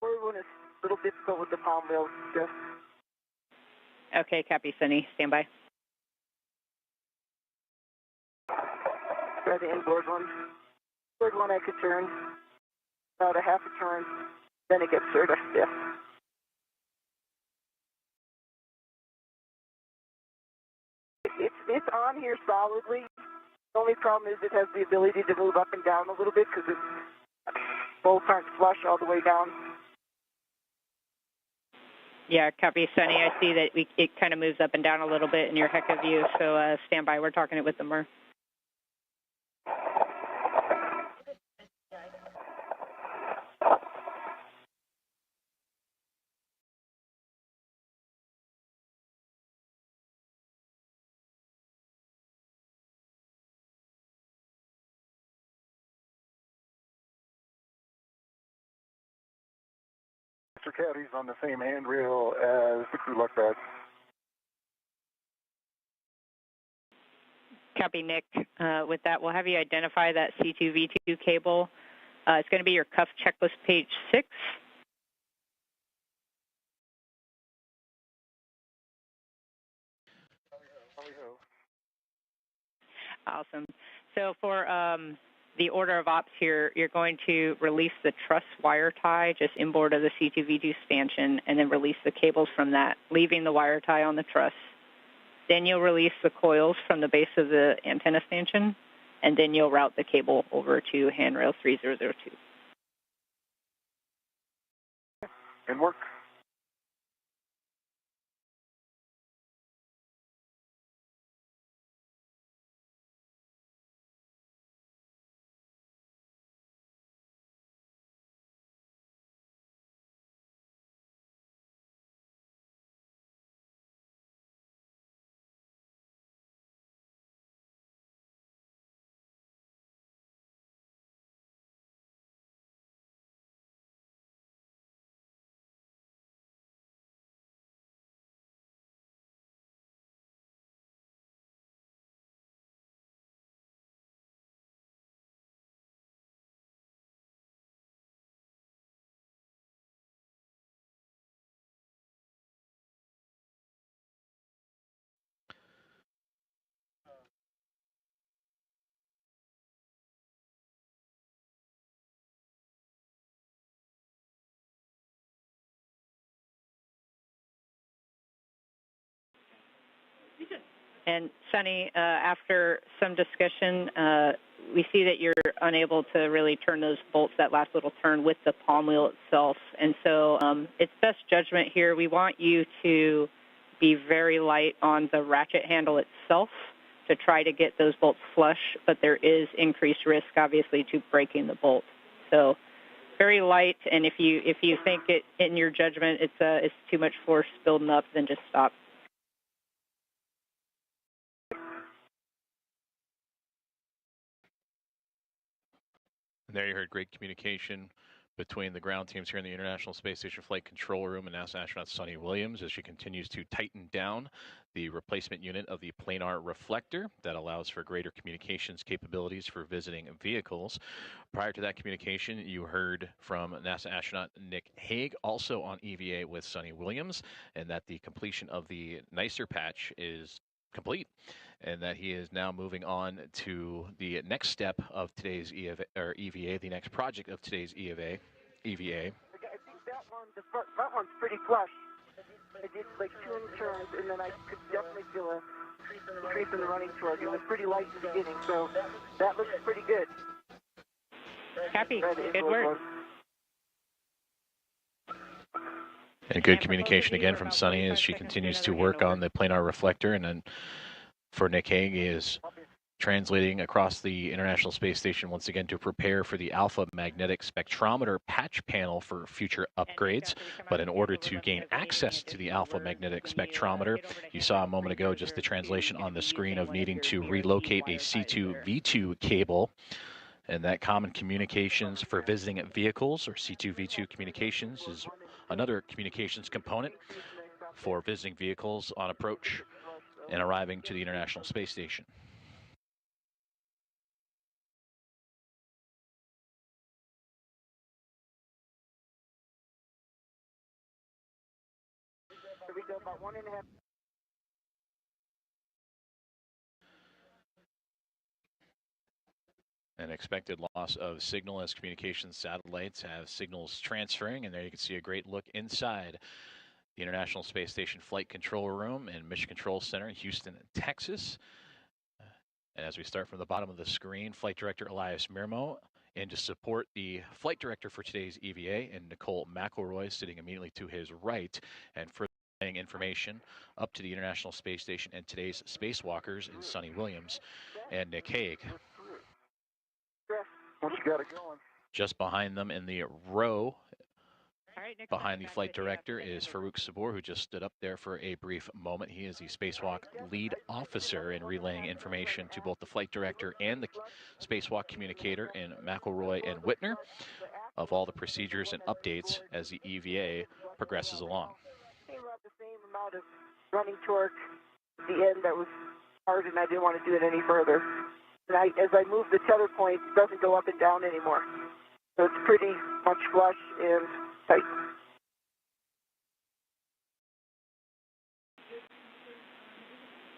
Forward one is a little difficult with the palm wheel. Just. Okay, copy, Sonny. Stand by. Try the inboard one. Inboard one I could turn about a half a turn, then it gets sort of stiff. It's on here solidly. The only problem is it has the ability to move up and down a little bit because its bolts aren't flush all the way down. Yeah, copy, Sonny. I see that it kind of moves up and down a little bit in your HECA view, so stand by. We're talking it with the MER. Mr. Caddy's on the same handrail as the crew lock bag. Copy, Nick. With that, we'll have you identify that C2V2 cable. It's going to be your cuff checklist page 6. Awesome. So for the order of ops here, you're going to release the truss wire tie just inboard of the C2V2 stanchion and then release the cables from that, leaving the wire tie on the truss. Then you'll release the coils from the base of the antenna stanchion, and then you'll route the cable over to handrail 3002. And work. And Sunny, after some discussion, we see that you're unable to really turn those bolts that last little turn with the palm wheel itself. And so it's best judgment here. We want you to be very light on the ratchet handle itself to try to get those bolts flush, but there is increased risk, obviously, to breaking the bolt. So very light, and if you think it, in your judgment, it's too much force building up, then just stop. There you heard great communication between the ground teams here in the International Space Station Flight Control Room and NASA astronaut Sunny Williams as she continues to tighten down the replacement unit of the planar reflector that allows for greater communications capabilities for visiting vehicles. Prior to that communication, you heard from NASA astronaut Nick Hague, also on EVA with Sunny Williams, and that the completion of the NICER patch is complete, and that he is now moving on to the next step of today's EVA, the next project of today's EVA. I think that one, the front one's pretty flush. I did like 2 turns, and then I could definitely feel a increase in the running torque. It was pretty light in the beginning, so that looks pretty good. Happy. Good work. And good communication again from Sunny as she continues to work on the planar reflector. And then for Nick Hague, he is translating across the International Space Station once again to prepare for the alpha magnetic spectrometer patch panel for future upgrades. But in order to gain access to the alpha magnetic spectrometer, you saw a moment ago just the translation on the screen of needing to relocate a C2V2 cable. And that common communications for visiting vehicles, or C2V2 communications, is another communications component for visiting vehicles on approach and arriving to the International Space Station. Here we go, about 1.5. An expected loss of signal as communications satellites have signals transferring, and there you can see a great look inside the International Space Station Flight Control Room and Mission Control Center in Houston, Texas. And as we start from the bottom of the screen, Flight Director Elias Mirmo, and to support the Flight Director for today's EVA, and Nicole McElroy sitting immediately to his right, and further information up to the International Space Station and today's spacewalkers in Sunny Williams and Nick Hague. Once you got it going. Just behind them in the row, behind the flight director, is Farouk Sabur, who just stood up there for a brief moment. He is the spacewalk lead officer in relaying information to both the flight director and the spacewalk communicator in McElroy and Whitner of all the procedures and updates as the EVA progresses along. Came out the same amount of running torque at the end that was hard, and I didn't want to do it any further. And as I move the tether point, it doesn't go up and down anymore. So it's pretty much flush and tight.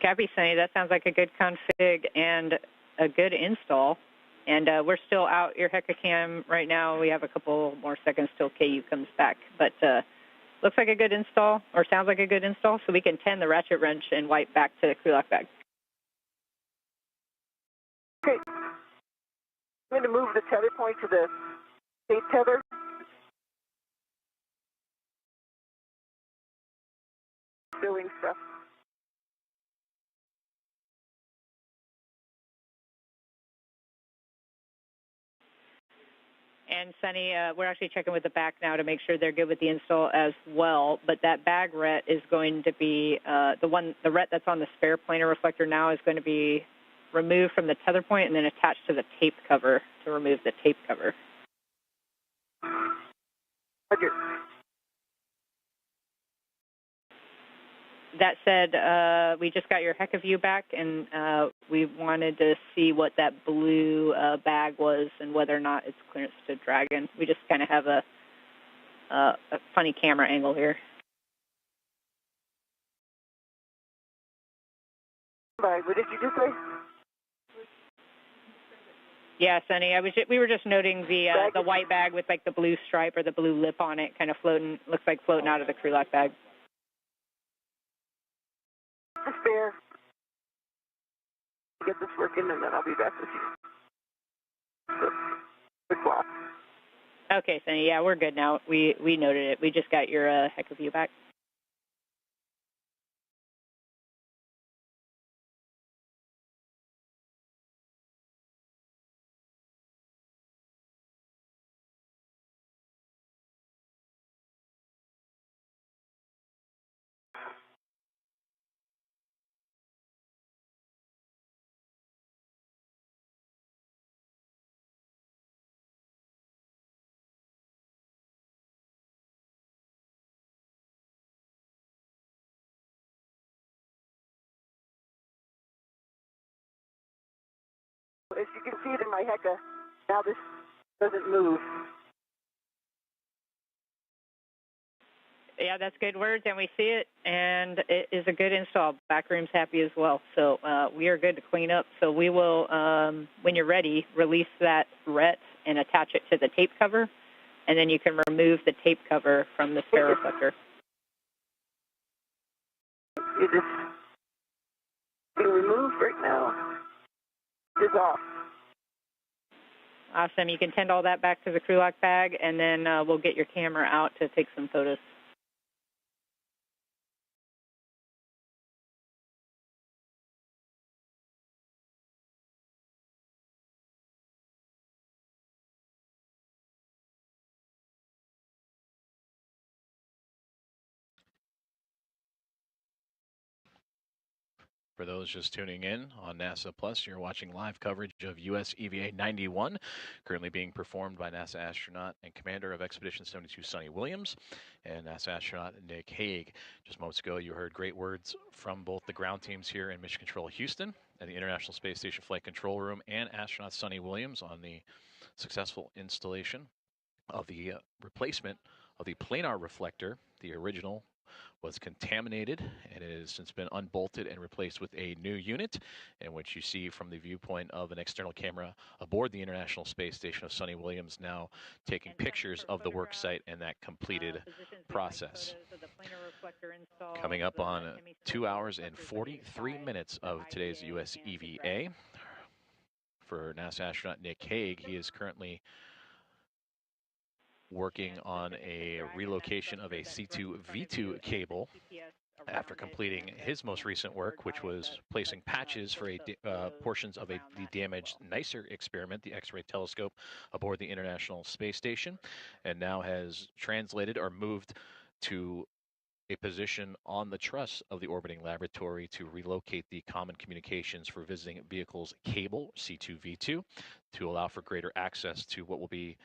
Copy, Sunny. That sounds like a good config and a good install. And we're still out your Hecka cam right now. We have a couple more seconds till KU comes back. But looks like a good install, or sounds like a good install, so we can tend the ratchet wrench and wipe back to the crew lock bag. Okay. I'm going to move the tether point to the tape tether. Doing stuff. And Sunny, we're actually checking with the back now to make sure they're good with the install as well. But that bag ret is going to be the ret that's on the spare planar reflector now is going to be removed from the tether point and then attached to the tape cover to remove the tape cover. Okay. That said, we just got your Hecka view back, and we wanted to see what that blue bag was and whether or not it's clearance to Dragon. We just kind of have a funny camera angle here. What did you just say? Yeah, Sunny. We were just noting the white bag with like the blue stripe or the blue lip on it, kind of floating. Looks like floating out of the crew lock bag. The spare. get this working, and then I'll be back with you. So, quick walk. Okay, Sunny. Yeah, we're good now. We noted it. We just got your Hecker view back. As you can see it in my Hecka, now this doesn't move. Yeah, that's good words, and we see it, and it is a good install. Backroom's happy as well, so we are good to clean up. So we will, when you're ready, release that ret and attach it to the tape cover, and then you can remove the tape cover from the spare reflector. It is being removed right now. It's off. Awesome. You can tend all that back to the crew lock bag, and then we'll get your camera out to take some photos. For those just tuning in on NASA Plus, you're watching live coverage of US EVA 91, currently being performed by NASA astronaut and commander of Expedition 72, Sonny Williams, and NASA astronaut Nick Hague. Just moments ago, you heard great words from both the ground teams here in Mission Control Houston and the International Space Station Flight Control Room and astronaut Sonny Williams on the successful installation of the replacement of the planar reflector. The original was contaminated, and it has since been unbolted and replaced with a new unit, in which you see from the viewpoint of an external camera aboard the International Space Station of Sonny Williams now taking pictures of the work site and that completed process. Coming up on 2 hours and 43 minutes of today's US EVA. For NASA astronaut Nick Hague, he is currently working on a relocation of a C2V2 cable after completing his most recent work, which was placing patches for portions of the damaged NICER experiment, the X-ray telescope aboard the International Space Station, and now has translated or moved to a position on the truss of the orbiting laboratory to relocate the Common Communications for Visiting Vehicles cable, C2V2, to allow for greater access to what will be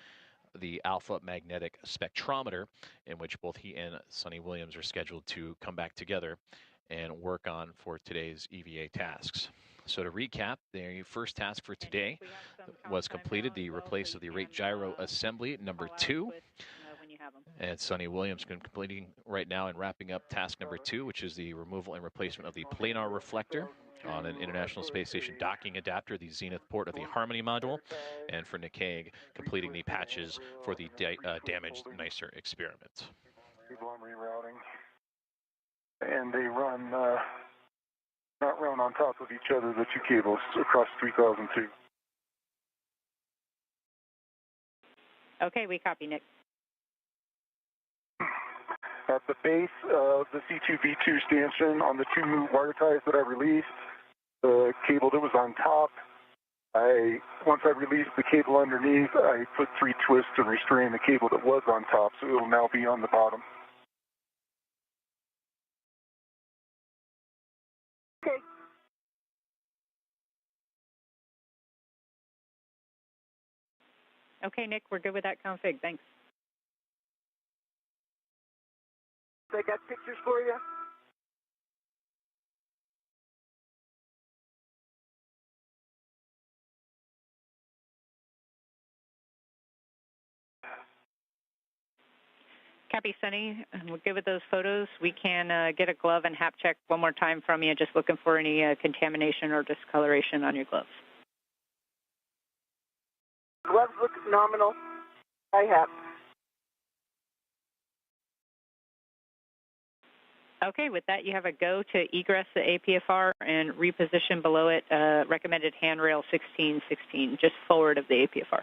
the alpha magnetic spectrometer, in which both he and Sonny Williams are scheduled to come back together and work on for today's EVA tasks. So to recap, the first task for today was completed, the replace of the rate gyro assembly number 2. And Sonny Williams completing right now and wrapping up task number 2, which is the removal and replacement of the planar reflector on an International Space Station docking adapter, the Zenith port of the Harmony module, and for Nick Hague, completing the patches for the damaged NICER experiment. Cable I'm rerouting, and they run, not run on top of each other, the two cables across 3002. Okay, we copy, Nick. At the base of the C2V2 stanchion on the two wire ties that I released, the cable that was on top, once I released the cable underneath, I put 3 twists to restrain the cable that was on top, so it will now be on the bottom. Okay. Okay, Nick, we're good with that config. Thanks. I got pictures for you. Copy, Sonny. We're good with those photos. We can get a glove and hap check one more time from you, just looking for any contamination or discoloration on your gloves. Gloves look nominal. I have. Okay, with that, you have a go to egress the APFR and reposition below it recommended handrail 1616, just forward of the APFR.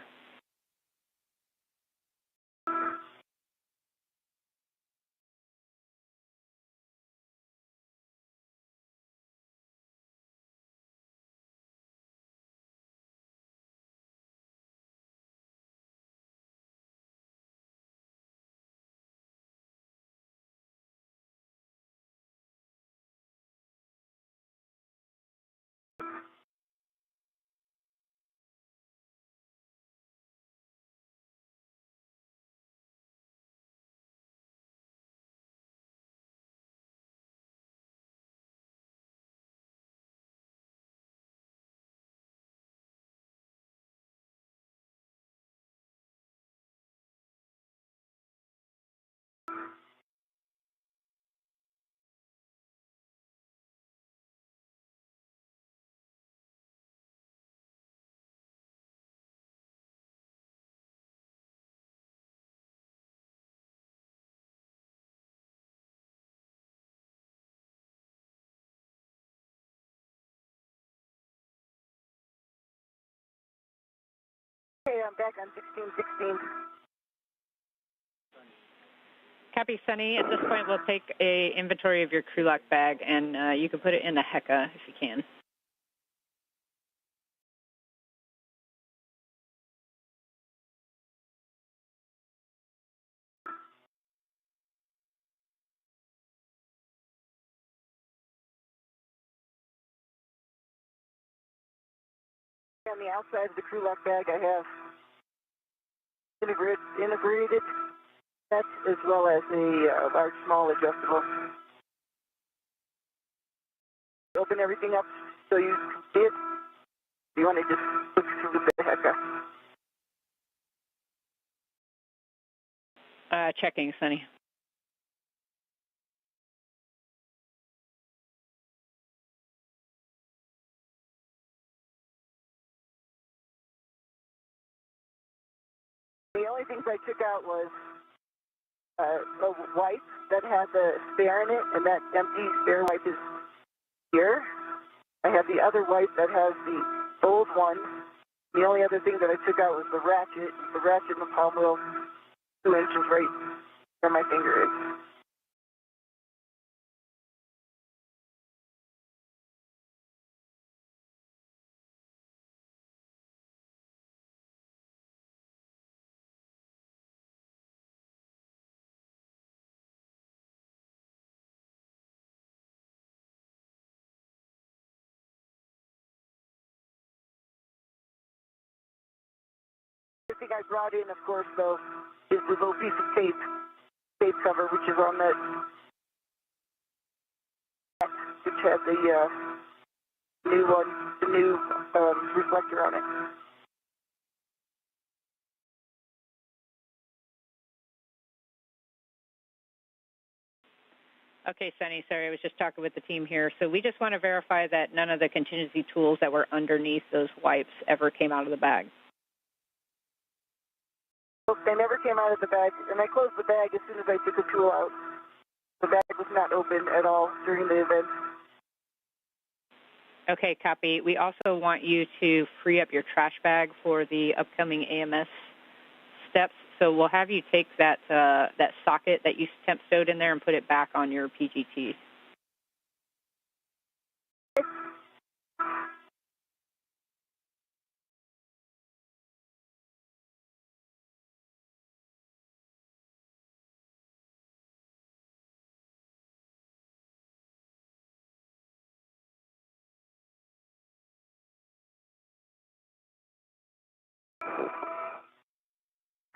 Okay, I'm back on 1616. Copy, Sunny. At this point, we'll take a inventory of your crew lock bag, and you can put it in the HECA if you can. On the outside of the crew lock bag, I have integrated sets as well as a large, small adjustable. Open everything up so you can see it. You want to just look through the HECA. Checking, Sunny. The only things I took out was a wipe that had the spare in it, and that empty spare wipe is here. I have the other wipe that has the old one. The only other thing that I took out was the ratchet. The ratchet in the palm wheel, 2 inches right where my finger is. The thing I brought in, of course, though, is the little piece of tape cover, which is on that, which has the new reflector on it. Okay, Sunny, sorry, I was just talking with the team here. So we just want to verify that none of the contingency tools that were underneath those wipes ever came out of the bag. They never came out of the bag, and I closed the bag as soon as I took the tool out. The bag was not open at all during the event. Okay, copy. We also want you to free up your trash bag for the upcoming AMS steps. So we'll have you take that socket that you temp stowed in there and put it back on your PGT.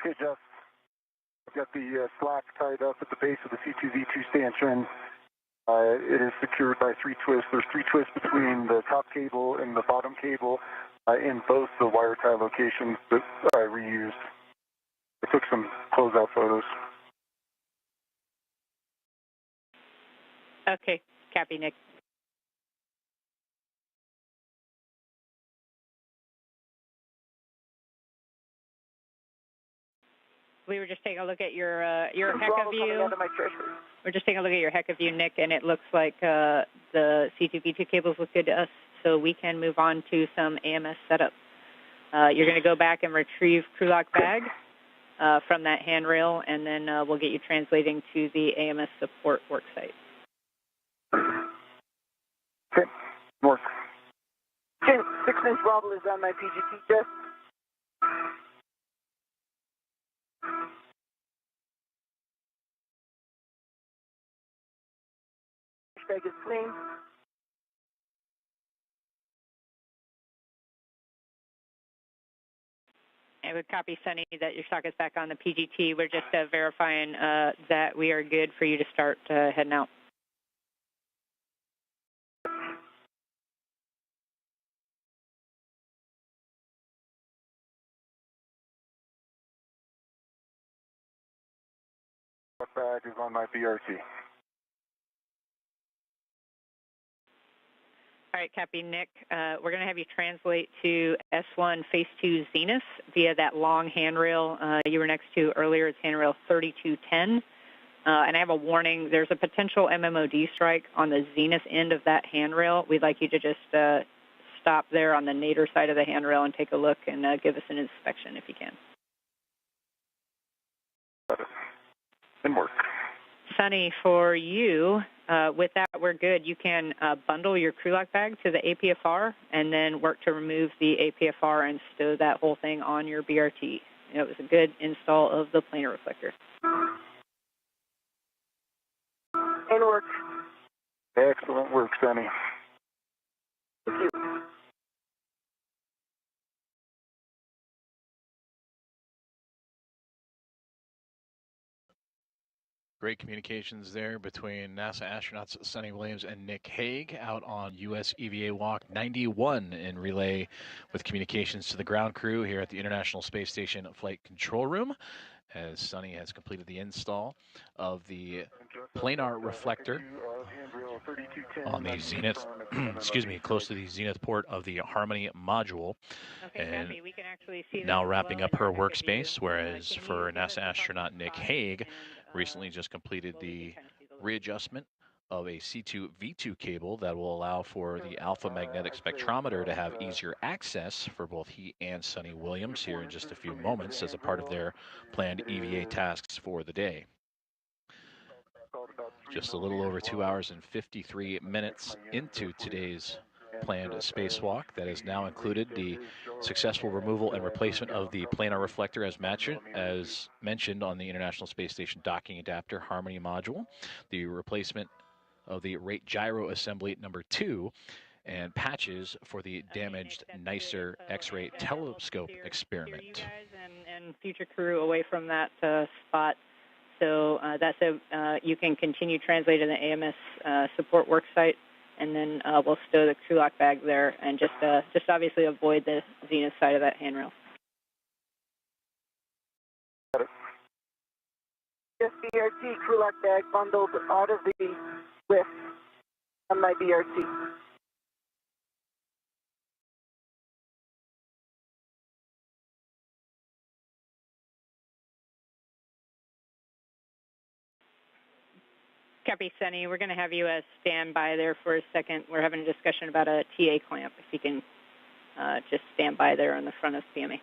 Okay, Jeff. I've got the slack tied up at the base of the C2V2 stanchion. It is secured by 3 twists. There's 3 twists between the top cable and the bottom cable in both the wire tie locations that I reused. I took some closeout photos. Okay, copy, Nick. We were just taking a look at your HECA Bravo view. coming out of my treasure. We're just taking a look at your HECA view, Nick, and it looks like the C2V2 cables look good to us, so we can move on to some AMS setup. You're going to go back and retrieve crew lock bag from that handrail, and then we'll get you translating to the AMS support worksite. Okay, north. 6-inch wobble is on my PGT test. Bag is clean. And we copy, Sunny, that your socket's back on the PGT. We're just verifying that we are good for you to start heading out. What bag is on my BRT? All right, copy, Nick. We're going to have you translate to S1 Phase 2 Zenith via that long handrail you were next to earlier. It's handrail 3210. And I have a warning. There's a potential MMOD strike on the Zenith end of that handrail. We'd like you to just stop there on the nadir side of the handrail and take a look and give us an inspection if you can. Got it. And work. Sunny, for you, with that, we're good. You can bundle your crew lock bag to the APFR and then work to remove the APFR and stow that whole thing on your BRT. It was a good install of the planar reflector. And work. Excellent work, Sonny. Thank you. Great communications there between NASA astronauts Sonny Williams and Nick Hague out on US EVA Walk 91 in relay with communications to the ground crew here at the International Space Station Flight Control Room, as Sonny has completed the install of the planar reflector on the Zenith, excuse me, close to the Zenith port of the Harmony module. Okay, and we can actually see now wrapping up her workspace, whereas for NASA astronaut Nick Hague, recently just completed the readjustment of a C2V2 cable that will allow for the alpha magnetic spectrometer to have easier access for both he and Sonny Williams here in just a few moments as a part of their planned EVA tasks for the day. Just a little over 2 hours and 53 minutes into today's planned spacewalk that has now included the successful removal and replacement of the planar reflector as mentioned on the International Space Station docking adapter Harmony module, the replacement of the rate gyro assembly number 2, and patches for the damaged NICER X-ray telescope experiment. You guys and future crew away from that spot. So that's you can continue translating the AMS support worksite, and then we'll stow the crew lock bag there and just obviously avoid the Zenith side of that handrail. Just BRT crew lock bag bundled out of the lift on my BRT. Copy, Sunny. We're going to have you stand by there for a second. We're having a discussion about a TA clamp. If you can just stand by there on the front of PMA.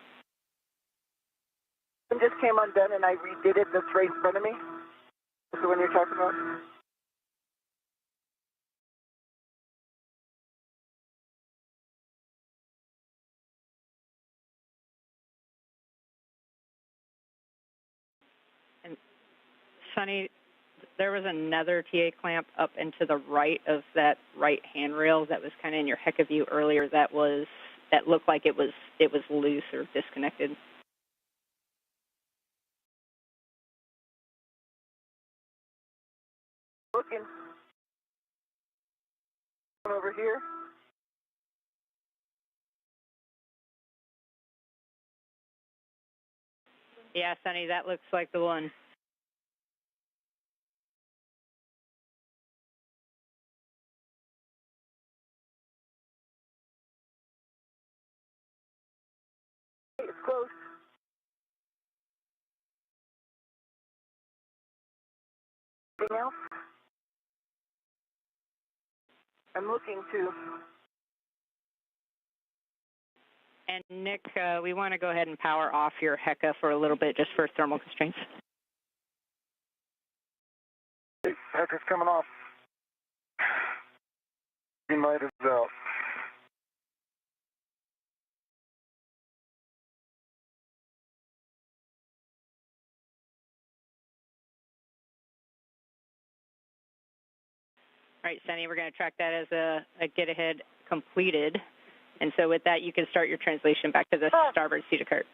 It just came undone and I redid it. That's right in front of me. That's the one you're talking about? And Sunny, there was another TA clamp up and to the right of that right handrail that was kind of in your HECA view earlier. That looked like it was loose or disconnected. Looking. Over here. Yeah, Sunny, that looks like the one. It's close. Anything else? I'm looking to. And Nick, we want to go ahead and power off your HECA for a little bit just for thermal constraints. Hey, HECA's coming off. Green light is out. All right, Sunny, we're going to track that as a get-ahead completed. And so with that, you can start your translation back to the starboard seat of cart.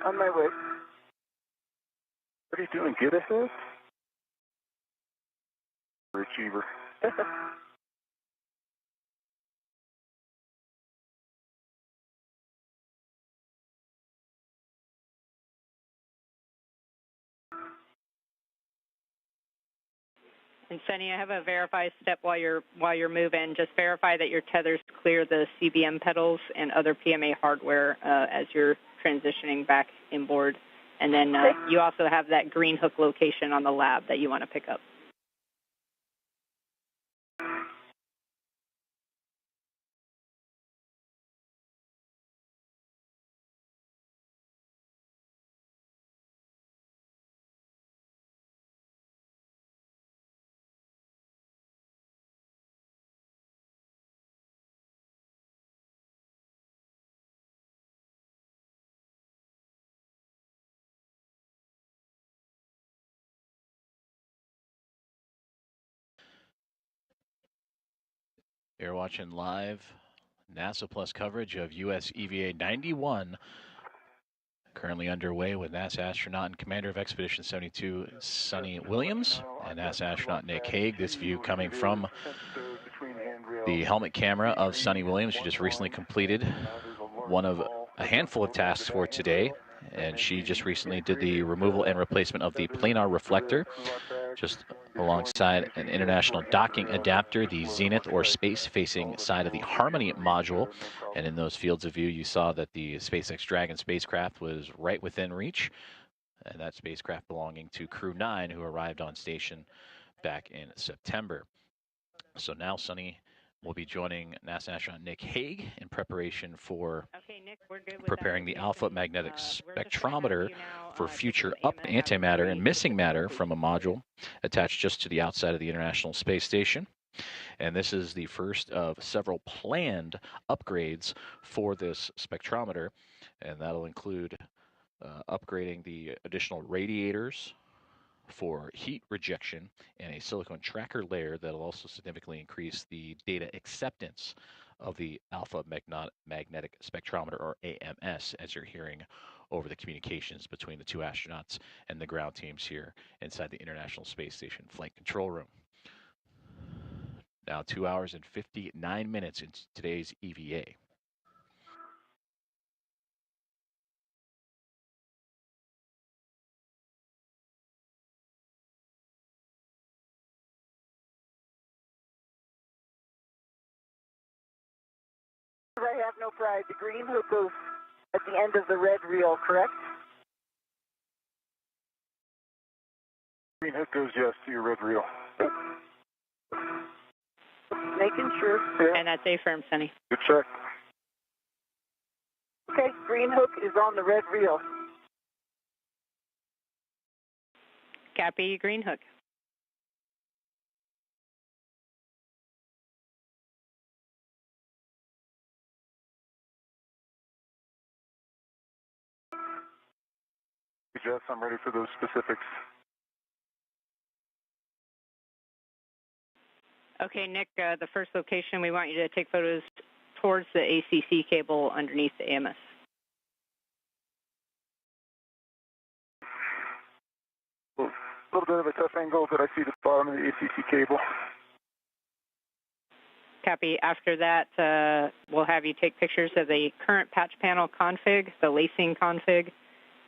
On my way. What are you doing? Get ahead? Achiever. And Sunny, I have a verify step while you're moving. Just verify that your tethers clear the CBM pedals and other PMA hardware as you're transitioning back inboard. And then you also have that green hook location on the lab that you want to pick up. You're watching live NASA Plus coverage of US EVA 91, currently underway with NASA astronaut and commander of Expedition 72, Sunny Williams, and NASA astronaut Nick Hague. This view coming from the helmet camera of Sunny Williams. She just recently completed one of a handful of tasks for today, and she just recently did the removal and replacement of the planar reflector, just alongside an international docking adapter, the zenith or space-facing side of the Harmony module. And in those fields of view, you saw that the SpaceX Dragon spacecraft was right within reach, and that spacecraft belonging to Crew 9, who arrived on station back in September. So now Sunny will be joining NASA astronaut Nick Hague in preparation for preparing the alpha magnetic spectrometer for future up antimatter and missing matter from a module attached just to the outside of the International Space Station. And this is the first of several planned upgrades for this spectrometer, and that'll include upgrading the additional radiators for heat rejection and a silicone tracker layer that'll also significantly increase the data acceptance of the alpha magnetic spectrometer, or AMS, as you're hearing over the communications between the two astronauts and the ground teams here inside the International Space Station Flight Control Room. Now 2 hours and 59 minutes into today's EVA. I have no pride. The green hook goes at the end of the red reel, correct? Green hook goes, yes, to your red reel. Making sure. Yeah. And that's A-firm, Sunny. Good check. Okay, green hook is on the red reel. Copy, green hook. Jess, I'm ready for those specifics. Okay, Nick, the first location, we want you to take photos towards the ACC cable underneath the AMS. A little bit of a tough angle, but I see the bottom of the ACC cable. Copy. After that, we'll have you take pictures of the current patch panel config, the lacing config,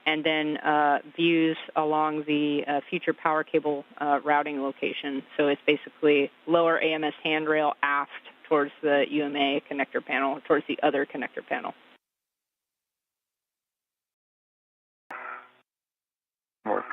and then views along the future power cable routing location. So it's basically lower AMS handrail aft towards the UMA connector panel, towards the other connector panel. Work.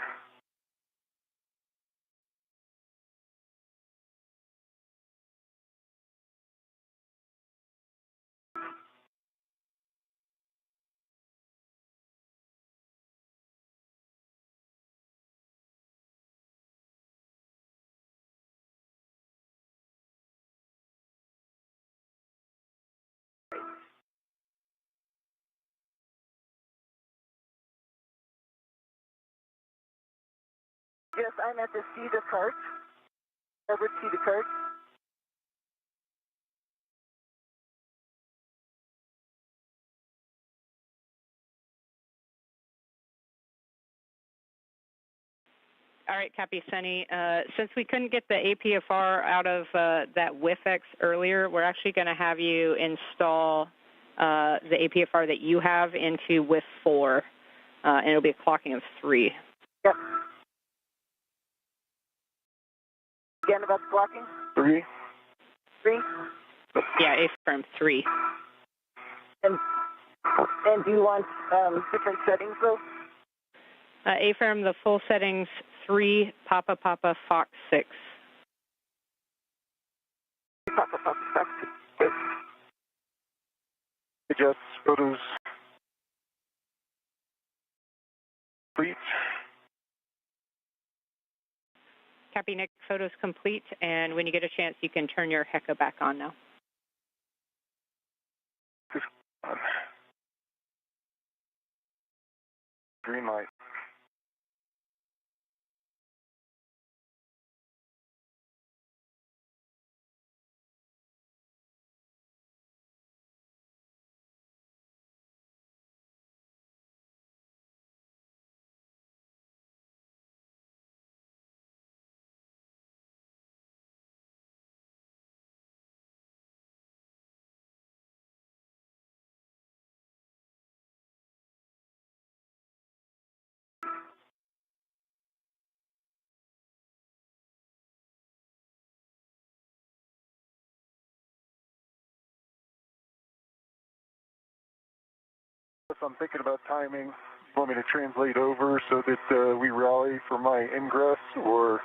I'm at the Sigue cart. Edward Sigue cart. All right, copy, Sunny. Since we couldn't get the APFR out of that WIFX earlier, we're actually going to have you install the APFR that you have into WIF 4, and it'll be a clocking of 3. Yep. Again about the clocking? 3. 3? Yeah, A-firm 3. And do you want different settings, though? A-firm, the full settings, 3, Papa Papa Fox 6. Papa Papa Fox 6. Adjust photos. Complete. Copy, Nick. Photos complete, and when you get a chance, you can turn your HECA back on now. Green light. I'm thinking about timing. You want me to translate over so that we rally for my ingress, or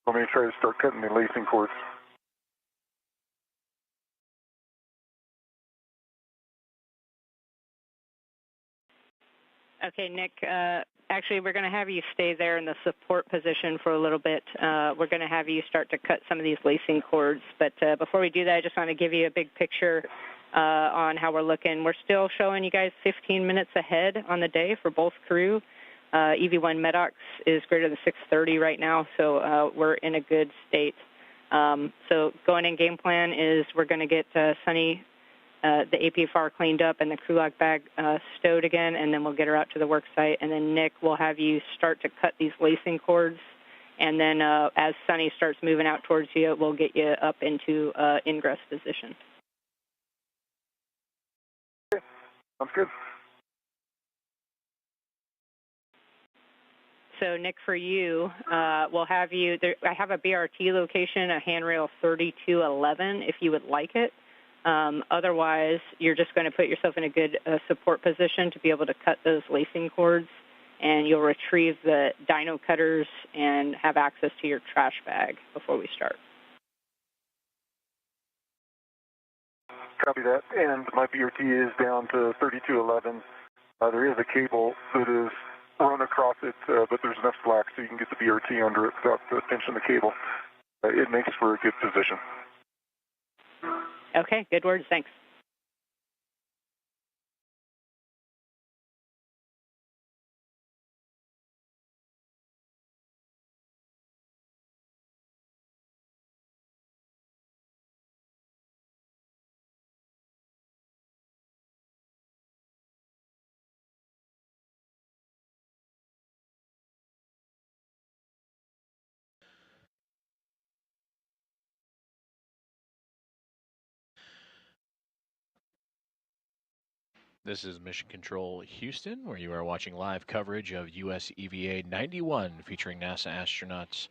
want me to try to start cutting the lacing cords? Okay, Nick, actually, we're going to have you stay there in the support position for a little bit. We're going to have you start to cut some of these lacing cords. But before we do that, I just want to give you a big picture on how we're looking. We're still showing you guys 15 minutes ahead on the day for both crew. EV1 MEDOX is greater than 6:30 right now, so we're in a good state. So going in game plan is we're going to get Sunny the APFR cleaned up and the crew lock bag stowed again, and then we'll get her out to the work site. And then, Nick, we'll have you start to cut these lacing cords. And then as Sunny starts moving out towards you, we'll get you up into ingress position. Okay. Sounds good. So, Nick, for you, we'll have you there. I have a BRT location, a handrail 3211, if you would like it. Otherwise, you're just going to put yourself in a good support position to be able to cut those lacing cords, and you'll retrieve the dyno cutters and have access to your trash bag before we start. Copy that. And my BRT is down to 3211. There is a cable that is run across it, but there's enough slack so you can get the BRT under it without pinching the cable. It makes for a good position. Okay, good words. Thanks. This is Mission Control Houston, where you are watching live coverage of US EVA 91 featuring NASA astronauts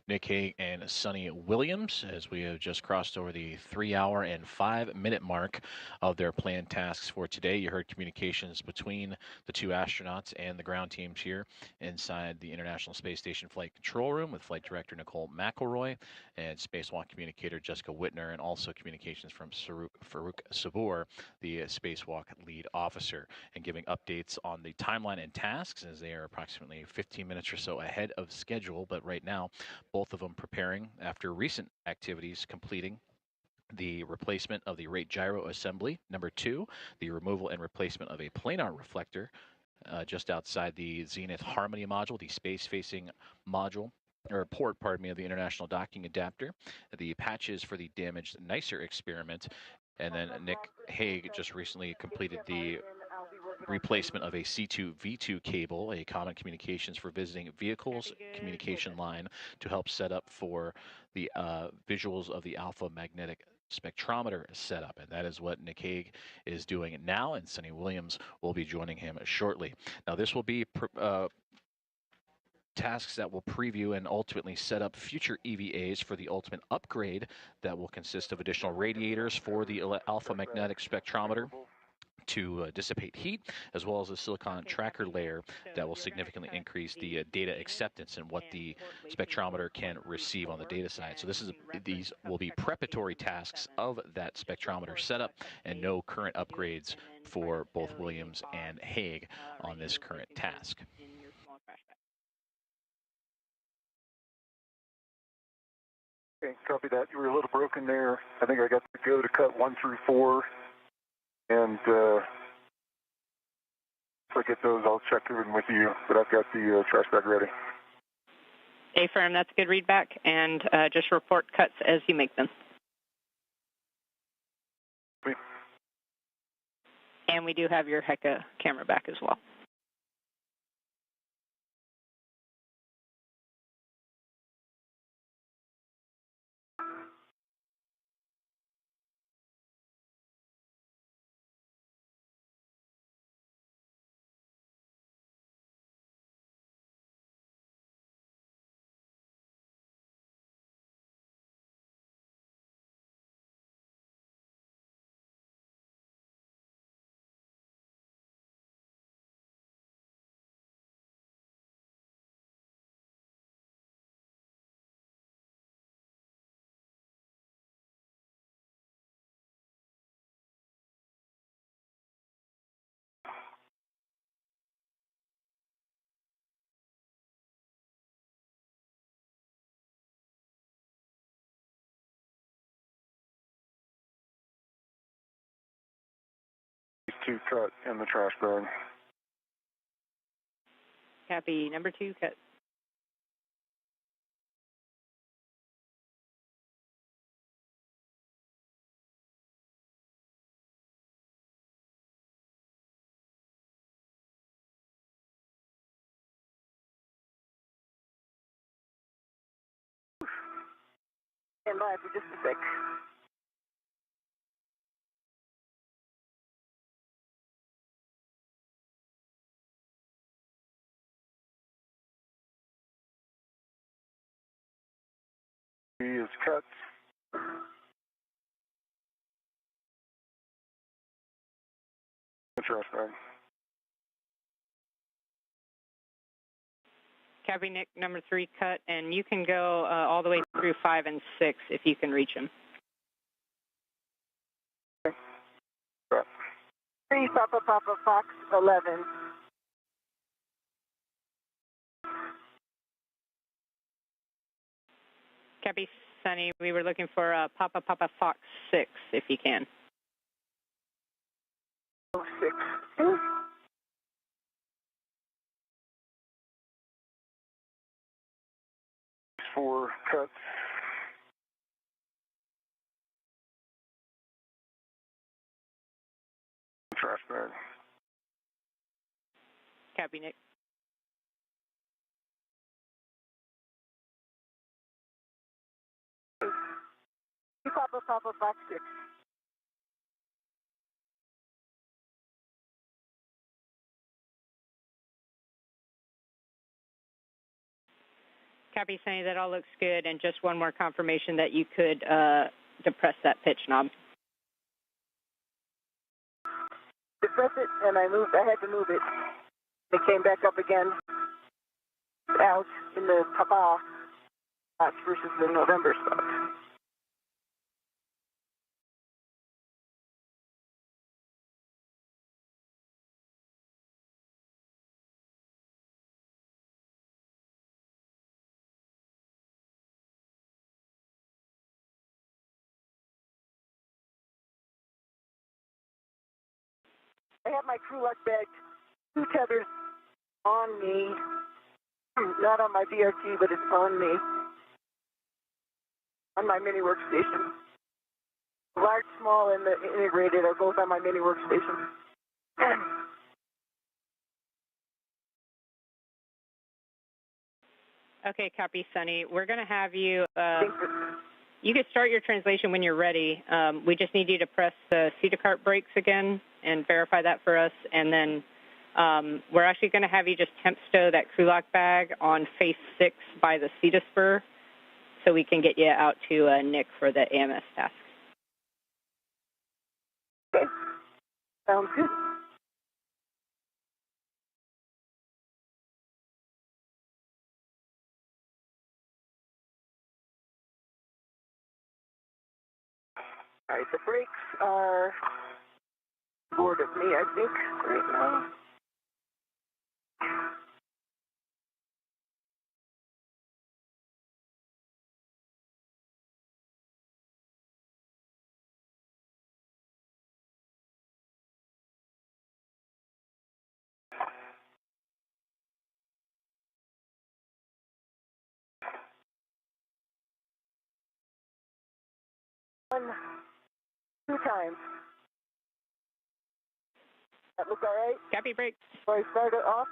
Nick Hague and Sunny Williams, as we have just crossed over the 3-hour and 5-minute mark of their planned tasks for today. You heard communications between the two astronauts and the ground teams here inside the International Space Station Flight Control Room with Flight Director Nicole McElroy and Spacewalk Communicator Jessica Whitner, and also communications from Farouk Sabur, the Spacewalk Lead Officer, and giving updates on the timeline and tasks as they are approximately 15 minutes or so ahead of schedule. But right now, both of them preparing after recent activities, completing the replacement of the rate gyro assembly. Number 2, the removal and replacement of a planar reflector just outside the Zenith Harmony module, the space-facing module or port, pardon me, of the International Docking Adapter, the patches for the damaged NICER experiment, and then Nick Hague just recently completed the replacement of a C2V2 cable, a common communications for visiting vehicles communication line to help set up for the visuals of the alpha magnetic spectrometer setup, and that is what Nick Hague is doing now, and Sonny Williams will be joining him shortly. Now, this will be tasks that will preview and ultimately set up future EVAs for the ultimate upgrade that will consist of additional radiators for the alpha magnetic spectrometer to dissipate heat, as well as a silicon tracker layer that will significantly increase the data acceptance and what the spectrometer can receive on the data side. So these will be preparatory tasks of that spectrometer setup, and no current upgrades for both Williams and Hague on this current task. Okay, copy that. You were a little broken there. I think I got to go to cut 1 through 4. And if I get those, I'll check in with you. But I've got the trash bag ready. Affirm, that's a good readback. And just report cuts as you make them. Okay. And we do have your HECA camera back as well. To cut in the trash bag. Copy. Number 2, cut. Stand by for just a sec. He is cut. The trash bag. Copy, Nick. Number 3, cut. And you can go all the way through 5 and 6 if you can reach them. Okay. Right. 3 Papa Papa Fox 11. Copy, Sonny. We were looking for Papa Papa Fox 6 if you can. 6. 4 cuts. Trash bag. Copy, Nick. Papa Papa Fox 6. Copy, Sonny. That all looks good. And just one more confirmation that you could depress that pitch knob. Depress it, and I had to move it. It came back up again. Out in the Papa spots versus the November spots. I have my crew lock bag, 2 tethers on me, Not on my VRT, but it's on my mini workstation. Large, small, and the integrated are both on my mini workstation. Okay, copy, Sunny. We're going to have you, you can start your translation when you're ready. We just need you to press the CETA cart brakes again and verify that for us. And then we're actually going to have you just temp stow that crew lock bag on face 6 by the CETA spur so we can get you out to Nick for the AMS task. Okay. Sounds good. All right, the brakes are board of me, I think, right now. Two times. That look all right? Copy, brakes. So I start it off.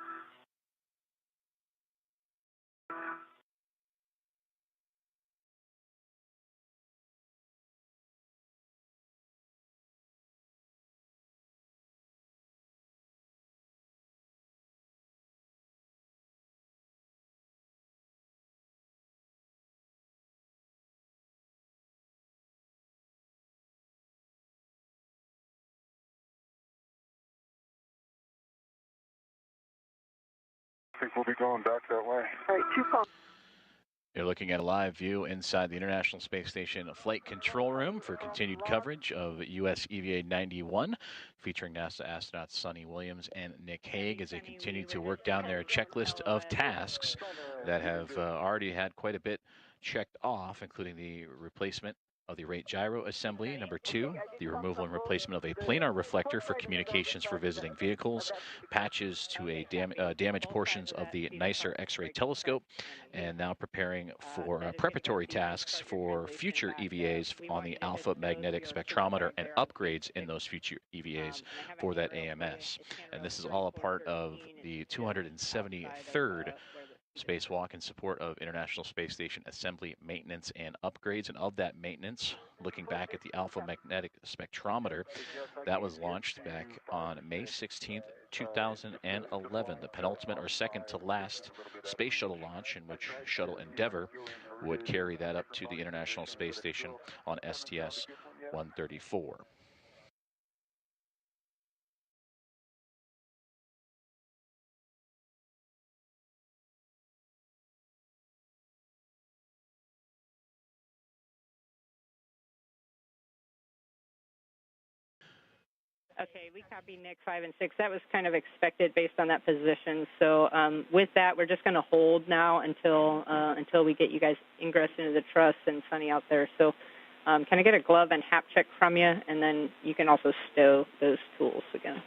I think we'll be going back that way. All right, 2 pumps. You're looking at a live view inside the International Space Station Flight Control Room for continued coverage of US EVA 91, featuring NASA astronauts Sonny Williams and Nick Hague as they continue to work down their checklist of tasks that have already had quite a bit checked off, including the replacement of the rate gyro assembly, number 2, the removal and replacement of a planar reflector for communications for visiting vehicles, patches to a damaged portions of the NICER X-ray telescope, and now preparing for preparatory tasks for future EVAs on the alpha magnetic spectrometer and upgrades in those future EVAs for that AMS. And this is all a part of the 273rd spacewalk in support of International Space Station assembly, maintenance, and upgrades. And of that maintenance, looking back at the alpha magnetic spectrometer, that was launched back on May 16th, 2011, the penultimate or second to last space shuttle launch, in which Shuttle Endeavour would carry that up to the International Space Station on STS-134. Okay, we copy Nick 5 and 6. That was kind of expected based on that position. So with that, we're just going to hold now until we get you guys ingress into the truss and Sunny out there. So can I get a glove and hap check from you, and then you can also stow those tools again.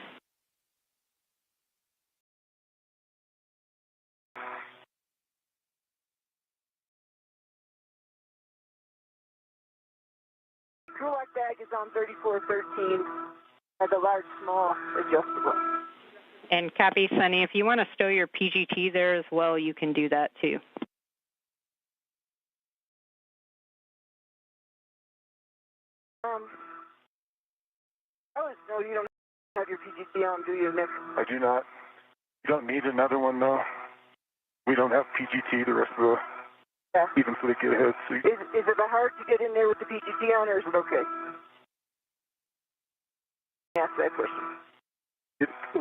Crew lock bag is on 3413. The large, small, adjustable. And copy, Sunny. If you want to stow your PGT there as well, you can do that too. No, you don't have your PGT on, do you, Nick? I do not. You don't need another one, though. We don't have PGT, the rest of the... Yeah. Even for the get ahead. So is it hard to get in there with the PGT on, or is it okay? Ask that question.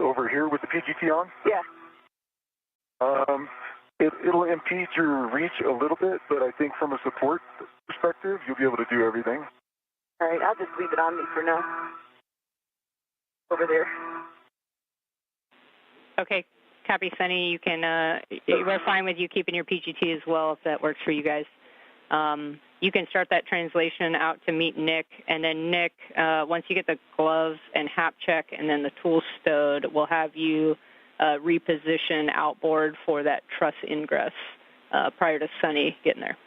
Over here with the PGT on? Yeah. It'll impede your reach a little bit, but I think from a support perspective, you'll be able to do everything. All right, I'll just leave it on me for now. Over there. Okay, copy, Sunny. You can. We're fine with you keeping your PGT as well if that works for you guys. You can start that translation out to meet Nick, and then Nick, once you get the gloves and hap check and then the tools stowed, we'll have you reposition outboard for that truss ingress prior to Sunny getting there.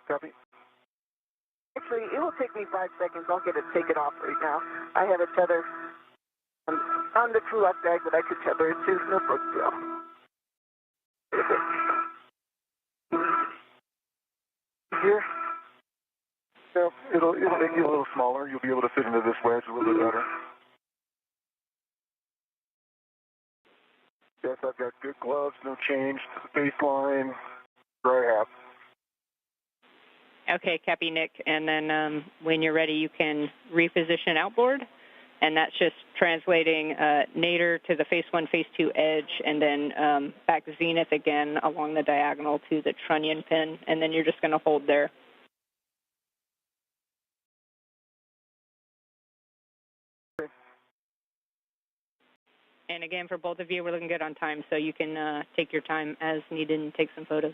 Copy. Actually, it will take me 5 seconds. I'll get it taken off right now. I have a tether on the crew lock bag that I could tether it to. No big deal. Here. So it'll make you a little smaller. You'll be able to fit into this wedge a little bit better. Yes, I've got good gloves, no change to the baseline, dry hat. Okay, copy, Nick. And then when you're ready, you can reposition outboard. And that's just translating nadir to the phase 1, phase 2 edge, and then back zenith again along the diagonal to the trunnion pin. And then you're just going to hold there. Okay. And again, for both of you, we're looking good on time, so you can take your time as needed and take some photos.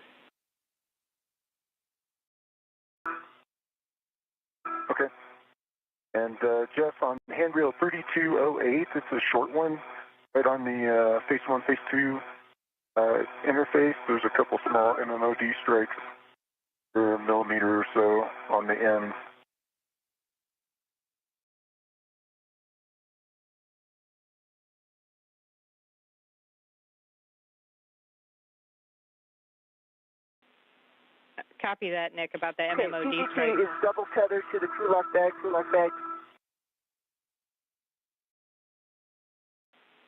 Okay. And Jeff, on handrail 3208, it's a short one, right on the phase 1, phase 2 interface. There's a couple small MMOD strikes for a millimeter or so on the end. Copy that, Nick, about the Okay, MMOD PGT strike. is double tethered to the crew lock bag,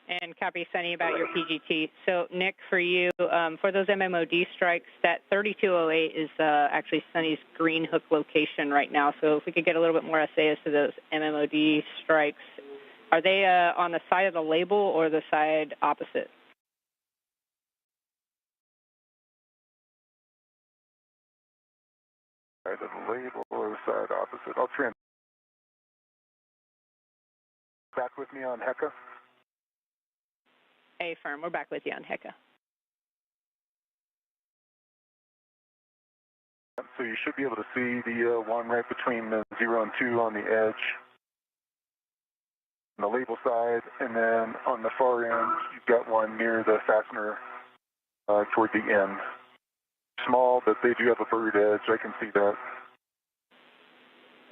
And copy, Sunny, about your PGT. So, Nick, for you, for those MMOD strikes, that 3208 is actually Sunny's green hook location right now. So if we could get a little bit more SA as to those MMOD strikes. Are they on the side of the label or the side opposite? Side of the label or the side opposite. I'll trim. Back with me on Hecka. A firm, we're back with you on Hecka. So you should be able to see the one right between the 0 and 2 on the edge, on the label side, and then on the far end, you've got one near the fastener toward the end. Small, but they do have a bird edge. I can see that.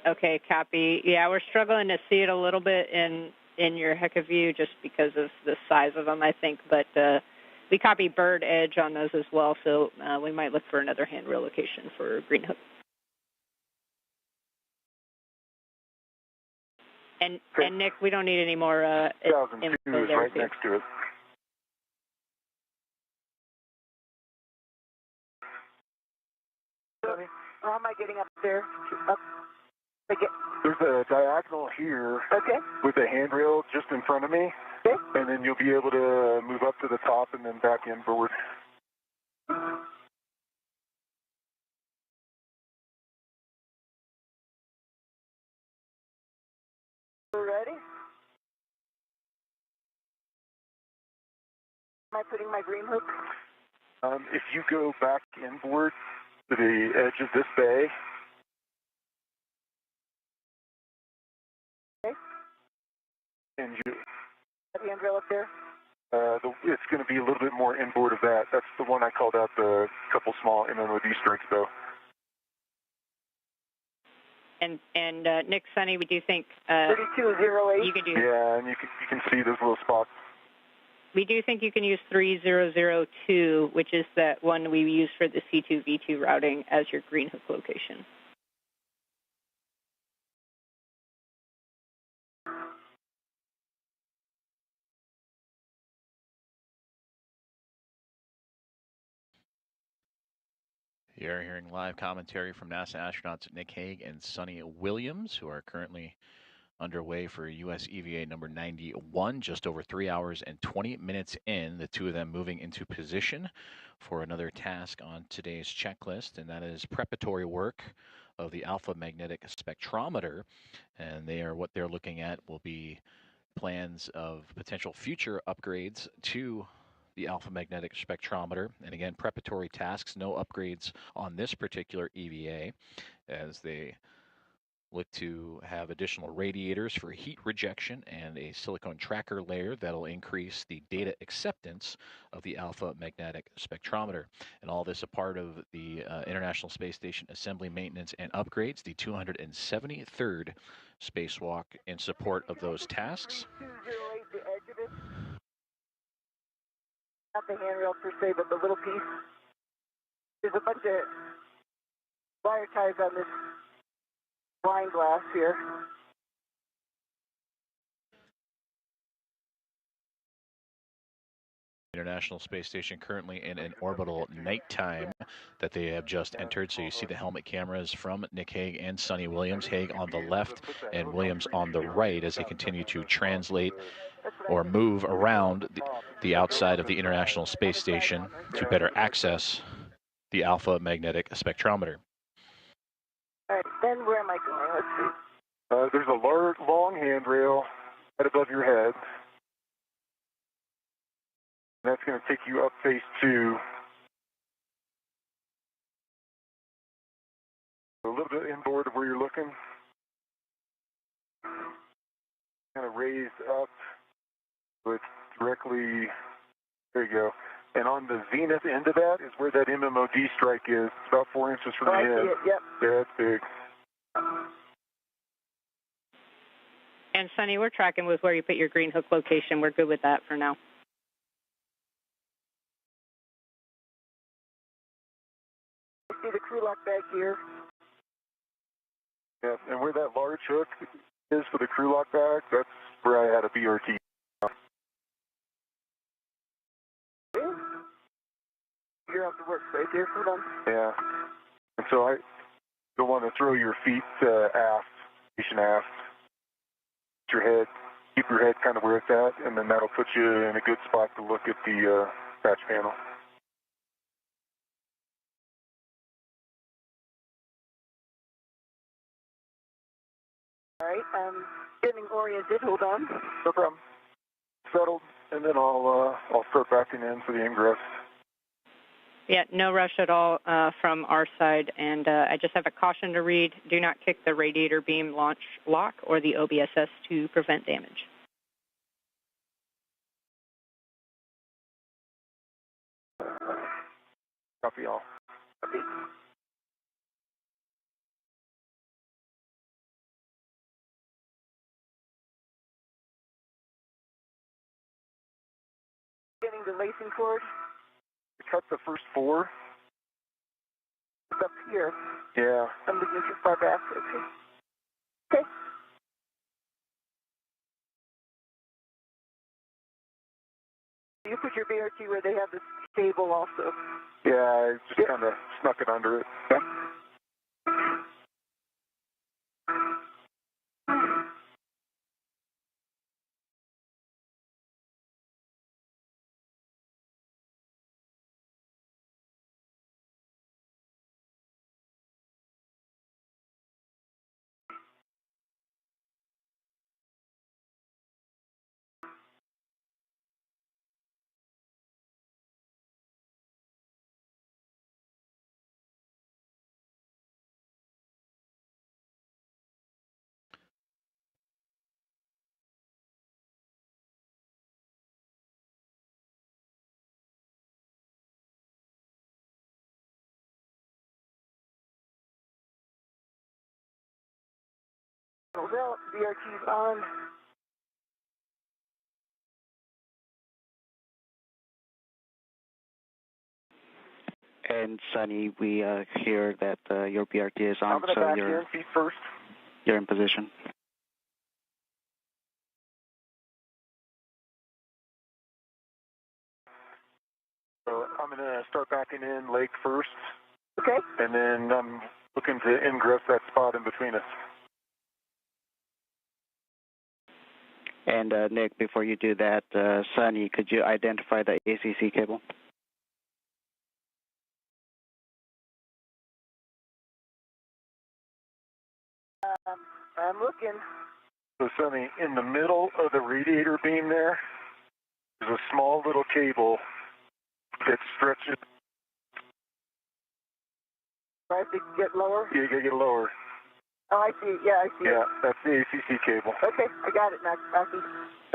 Okay, copy. Yeah, we're struggling to see it a little bit in your Hecka view just because of the size of them, I think. But we copy bird edge on those as well, so we might look for another handrail location for green hook. And Nick, we don't need any more 2002 info is there right too. next to it. How am I getting up there? There's a diagonal here with a handrail just in front of me, and then you'll be able to move up to the top and then back inboard. Ready? Am I putting my green hook? If you go back inboard to the edge of this bay, and you The handrail up there? it's going to be a little bit more inboard of that. That's the one I called out the couple small MMOD strikes, though. And Nick, Sunny, we do think 3208. you can do. Yeah, and you can see those little spots. We do think you can use 3002, which is that one we use for the C2V2 routing, as your green hook location. You're hearing live commentary from NASA astronauts Nick Hague and Sunny Williams, who are currently underway for US EVA number 91, just over 3 hours and 20 minutes in, the two of them moving into position for another task on today's checklist, and that is preparatory work of the alpha magnetic spectrometer. And what they're looking at will be plans of potential future upgrades to the alpha magnetic spectrometer. And again, preparatory tasks, no upgrades on this particular EVA, as they Look to have additional radiators for heat rejection and a silicone tracker layer that'll increase the data acceptance of the alpha magnetic spectrometer. And all this a part of the International Space Station assembly, maintenance, and upgrades, the 273rd spacewalk in support of those tasks. 208, the edge of it. Not the handrail per se, but the little piece. There's a bunch of wire ties on this blind glass here. International Space Station currently in an orbital nighttime that they have just entered. So you see the helmet cameras from Nick Hague and Sonny Williams. Hague on the left and Williams on the right as they continue to translate or move around the outside of the International Space Station to better access the alpha magnetic spectrometer. All right, then where am I going? Let's see. There's a long handrail right above your head. And that's going to take you up phase 2. A little bit inboard of where you're looking. Kind of raised up with directly, there you go. And on the zenith end of that is where that MMOD strike is. It's about 4 inches from the head. Yep. Yeah, that's big. And Sonny, we're tracking with where you put your green hook location. We're good with that for now. I see the crew lock back here. Yes, and where that large hook is for the crew lock bag, that's where I had a BRT. You're off the work right there for them. Yeah. And so you'll want to throw your feet aft, station aft. Your head, keep your head kind of where it's at, and then that'll put you in a good spot to look at the patch panel. All right, I'm getting oriented. Hold on. No problem. Settled, and then I'll start backing in for the ingress. Yeah, no rush at all from our side, and I just have a caution to read. Do not kick the radiator beam launch lock or the OBSS to prevent damage. Copy all. Copy. Getting the lacing cord. Cut the first 4. It's up here. Yeah. I'm looking too far back. Okay. You put your BRT where they have this cable also. Yeah, I just kind of snuck it under it. Okay. Well, BRT's on. And Sonny, we hear that your BRT is on, I'm going to so back in, feet first. you're in position. So I'm going to start backing in leg first. Okay. And then I'm looking to ingress that spot in between us. And Nick, before you do that, Sonny, could you identify the ACC cable? I'm looking. So Sonny, in the middle of the radiator beam there's a small little cable that stretches. I have to get lower. You got to get lower. Oh, I see. Yeah, I see. Yeah, that's the ACC cable. Okay, I got it, Mackie.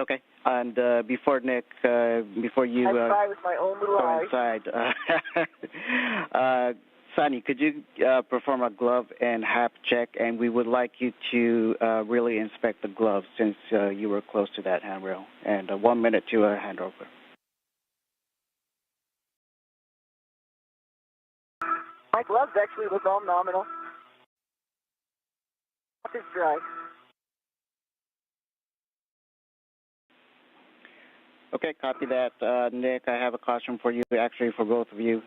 Okay. And before Nick, before you I spy with my own little go eye. inside, Sonny, could you perform a glove and hap check? And we would like you to really inspect the gloves since you were close to that handrail. And 1 minute to a handover. My gloves actually look all nominal. This is dry. Okay, copy that. Nick, I have a caution for you, actually for both of you.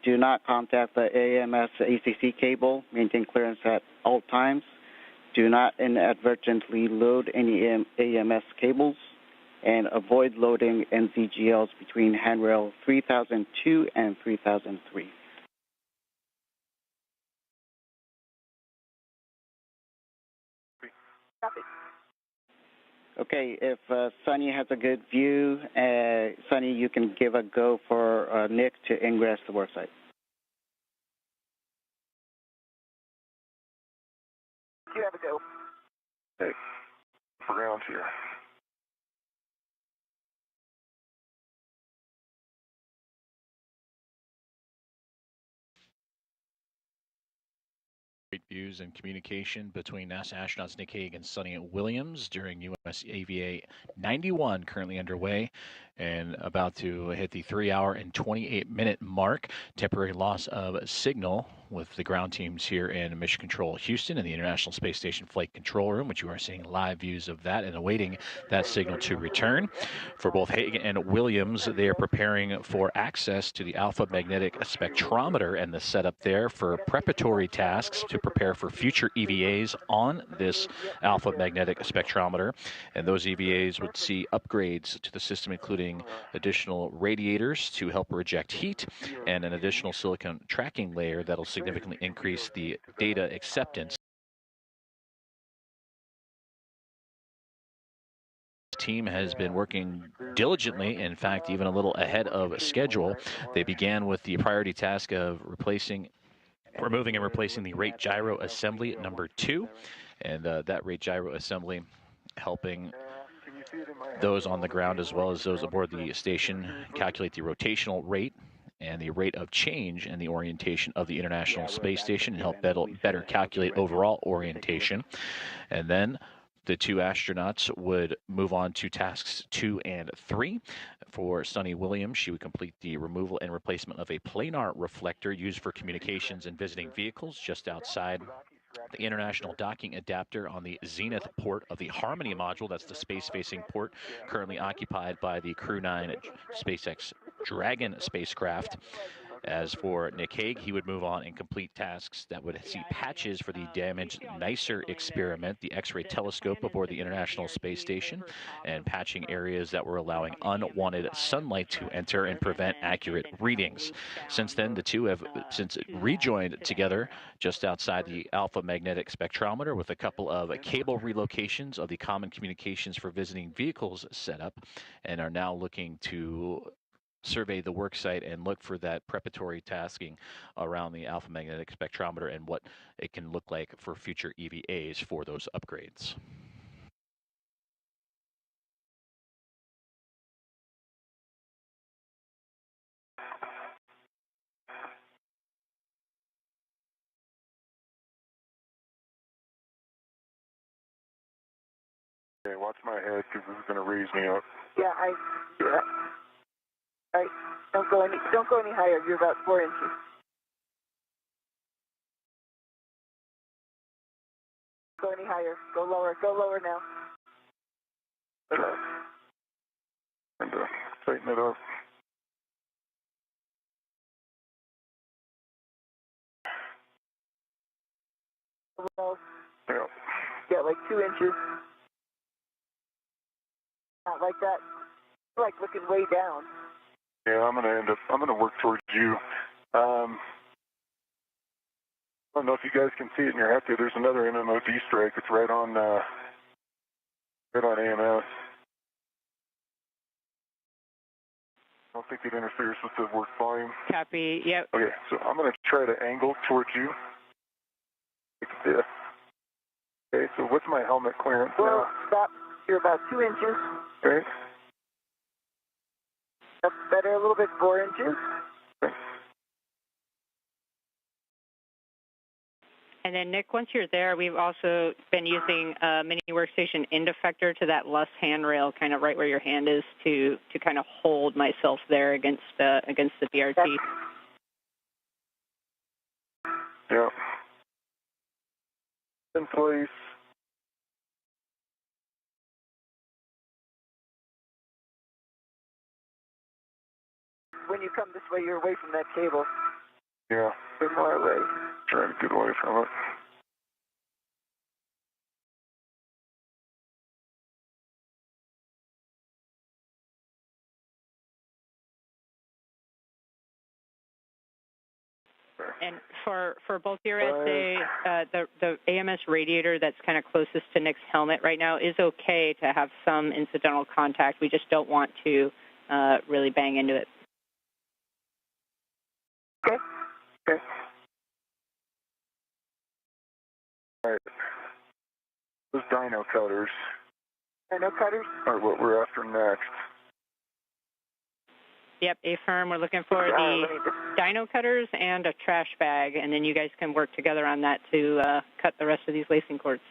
Do not contact the AMS ACC cable. Maintain clearance at all times. Do not inadvertently load any AMS cables. And avoid loading NZGLs between handrail 3002 and 3003. Copy. Okay, if Sonny has a good view, Sonny, you can give a go for Nick to ingress the worksite. You have a go. Hey, around here. Great views and communication between NASA astronauts Nick Hague and Sonny Williams during US AVA 91, currently underway and about to hit the 3-hour and 28-minute mark. Temporary loss of signal with the ground teams here in Mission Control Houston in the International Space Station Flight Control Room, which you are seeing live views of that and awaiting that signal to return. For both Hague and Williams, they are preparing for access to the alpha magnetic spectrometer and the setup there for preparatory tasks to prepare for future EVAs on this alpha magnetic spectrometer. And those EVAs would see upgrades to the system, including additional radiators to help reject heat and an additional silicon tracking layer that'll significantly increase the data acceptance. The team has been working diligently, in fact, even a little ahead of schedule. They began with the priority task of removing and replacing the rate gyro assembly number 2, and that rate gyro assembly helping those on the ground as well as those aboard the station calculate the rotational rate and the rate of change in the orientation of the International Space Station and help better calculate overall orientation. And then the two astronauts would move on to tasks 2 and 3. For Sonny Williams, she would complete the removal and replacement of a planar reflector used for communications and visiting vehicles just outside the international docking adapter on the Zenith port of the Harmony module. That's the space-facing port currently occupied by the Crew 9 SpaceX Dragon spacecraft. As for Nick Hague, he would move on and complete tasks that would see patches for the damaged NICER experiment, the X-ray telescope aboard the International Space Station, and patching areas that were allowing unwanted sunlight to enter and prevent accurate readings. Since then, the two have since rejoined together just outside the alpha magnetic spectrometer with a couple of cable relocations of the common communications for visiting vehicles set up, and are now looking to survey the work site and look for that preparatory tasking around the alpha magnetic spectrometer and what it can look like for future EVAs for those upgrades. Okay, watch my head because this is going to raise me up. Yeah, I do that. All right, don't go any higher. You're about 4 inches. Go any higher. Go lower now. And tighten it up. Yeah. Yeah, like 2 inches. Not like that. You're like looking way down. Yeah, I'm gonna work towards you. I don't know if you guys can see it in your head there. There's another MMOD strike. It's right on AMS. I don't think it interferes with the work volume. Copy. Yep. Okay, so I'm gonna try to angle towards you like this. Okay, so what's my helmet clearance Well, now? you're about 2 inches. Okay. That's better, a little bit, 4 inches. Okay. And then, Nick, once you're there, we've also been using a mini workstation end effector to that left handrail, kind of right where your hand is, to kind of hold myself there against the BRT. Yeah. In place. When you come this way, you're away from that cable. Yeah. You're more away. Trying to get away from it. And for both your SA, the AMS radiator that's kind of closest to Nick's helmet right now is okay to have some incidental contact. We just don't want to really bang into it. Okay. Okay. All right. Those dyno cutters. Dyno cutters? Are what we're after next. Yep, A-firm, we're looking for the dyno cutters and a trash bag, and then you guys can work together on that to cut the rest of these lacing cords.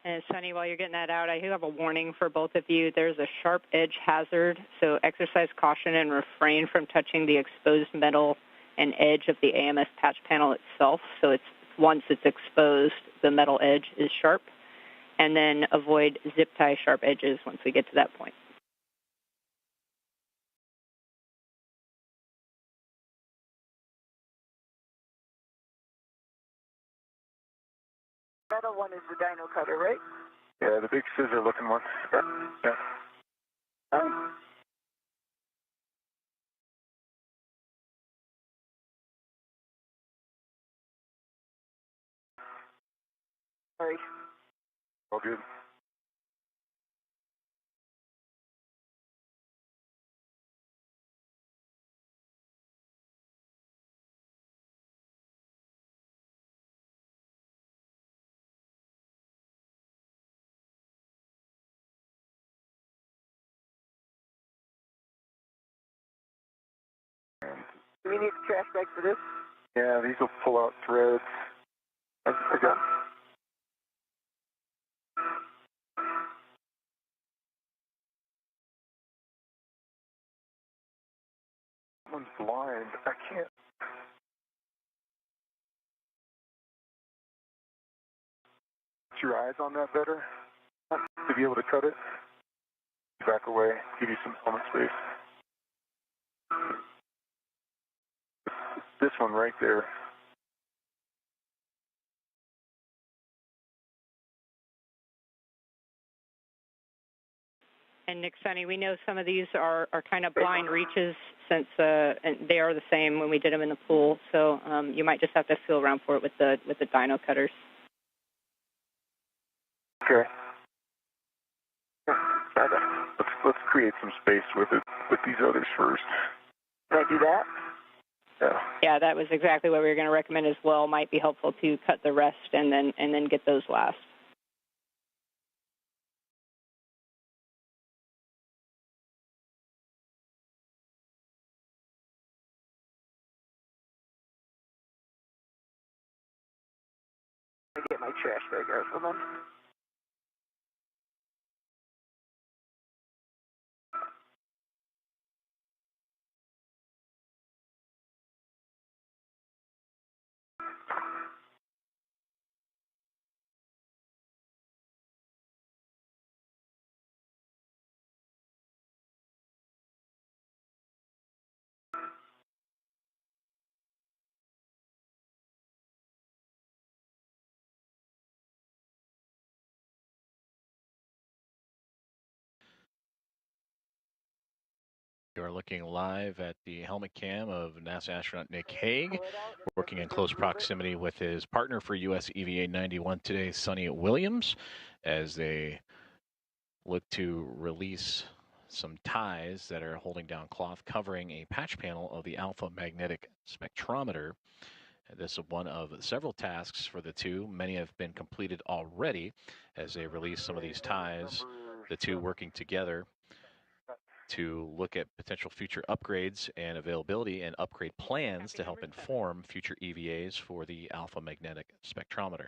And Sonny, while you're getting that out, I do have a warning for both of you. There's a sharp edge hazard, so exercise caution and refrain from touching the exposed metal and edge of the AMS patch panel itself. So it's once it's exposed, the metal edge is sharp, and then avoid zip tie sharp edges once we get to that point. Metal one is the dyno cutter, right? Yeah, the big scissor looking one. Yeah. Oh. Sorry. All good. Do we need a trash bag for this? Yeah, these will pull out threads. I got. One's blind. I can't. Put your eyes on that better to be able to cut it. Back away. Give you some helmet space. This one right there. And Nick, Sonny, we know some of these are kind of blind reaches since and they are the same when we did them in the pool. So you might just have to feel around for it with the dyno cutters. Okay. Let's create some space with it with these others first. Can I do that? Yeah. Yeah, that was exactly what we were going to recommend as well. Might be helpful to cut the rest and then get those last. Let me get my trash bag out for them. You are looking live at the helmet cam of NASA astronaut Nick Hague, working in close proximity with his partner for US EVA 91 today, Sonny Williams, as they look to release some ties that are holding down cloth covering a patch panel of the alpha magnetic spectrometer. This is one of several tasks for the two. Many have been completed already as they release some of these ties, the two working together to look at potential future upgrades and availability and upgrade plans to help inform future EVAs for the alpha magnetic spectrometer.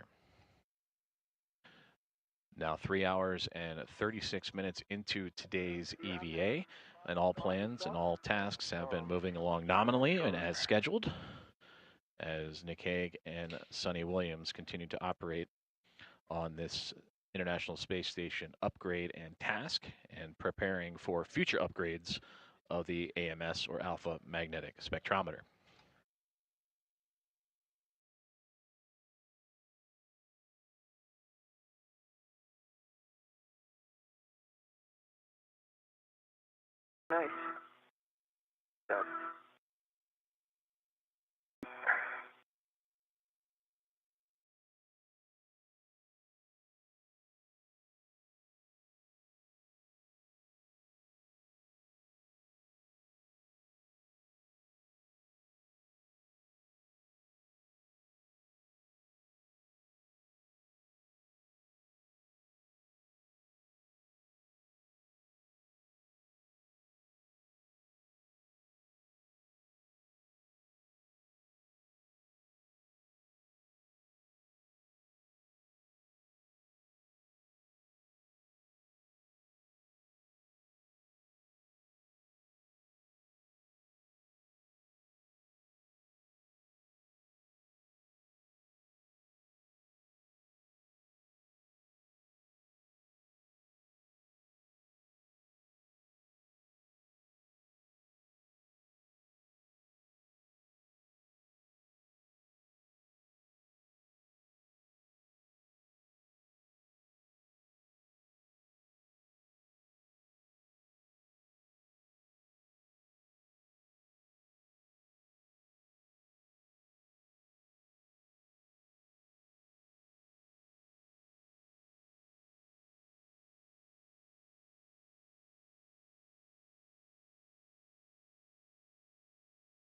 Now 3 hours and 36 minutes into today's EVA, and all plans and all tasks have been moving along nominally and as scheduled, as Nick Hague and Sonny Williams continue to operate on this International Space Station upgrade and task, and preparing for future upgrades of the AMS, or alpha magnetic spectrometer. Nice. Yeah.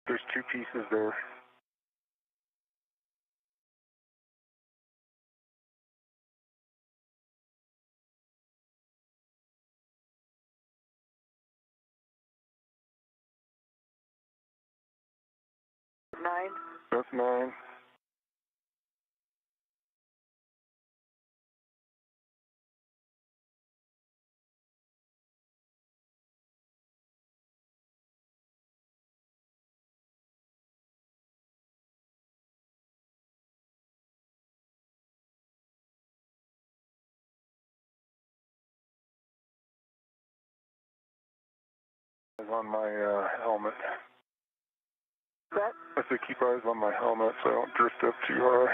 There's two pieces there. Nine. That's 9. On my helmet. That? I have to keep eyes on my helmet so I don't drift up too high.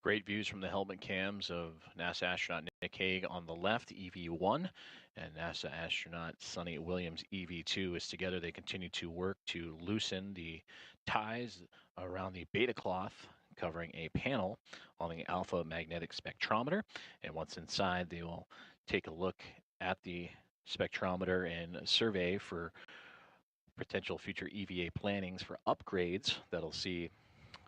Great views from the helmet cams of NASA astronaut Nick Hague on the left, EV1, and NASA astronaut Sonny Williams, EV2. As together they continue to work to loosen the ties around the beta cloth covering a panel on the alpha magnetic spectrometer. And once inside, they will take a look at the spectrometer and survey for potential future EVA plannings for upgrades that'll see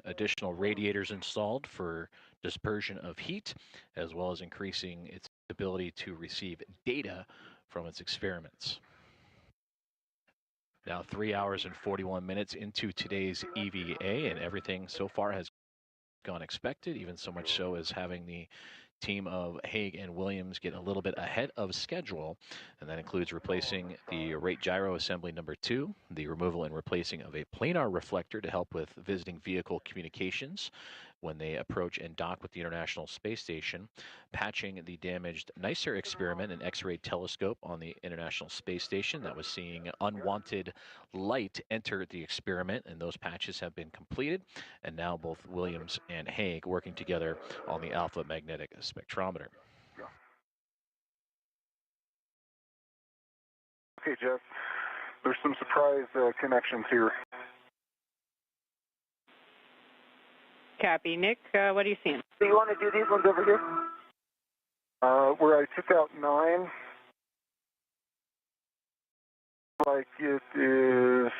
additional radiators installed for dispersion of heat, as well as increasing its ability to receive data from its experiments. Now 3 hours and 41 minutes into today's EVA, and everything so far has gone expected, even so much so as having the team of Hague and Williams get a little bit ahead of schedule, and that includes replacing the rate gyro assembly number 2, the removal and replacing of a planar reflector to help with visiting vehicle communications when they approach and dock with the International Space Station, patching the damaged NICER experiment, an X-ray telescope on the International Space Station that was seeing unwanted light enter the experiment, and those patches have been completed, and now both Williams and Hague working together on the alpha magnetic spectrometer. Okay, Jeff, there's some surprise connections here. Copy. Nick, what are you seeing? Do you want to do these ones over here? Where I took out 9, like it is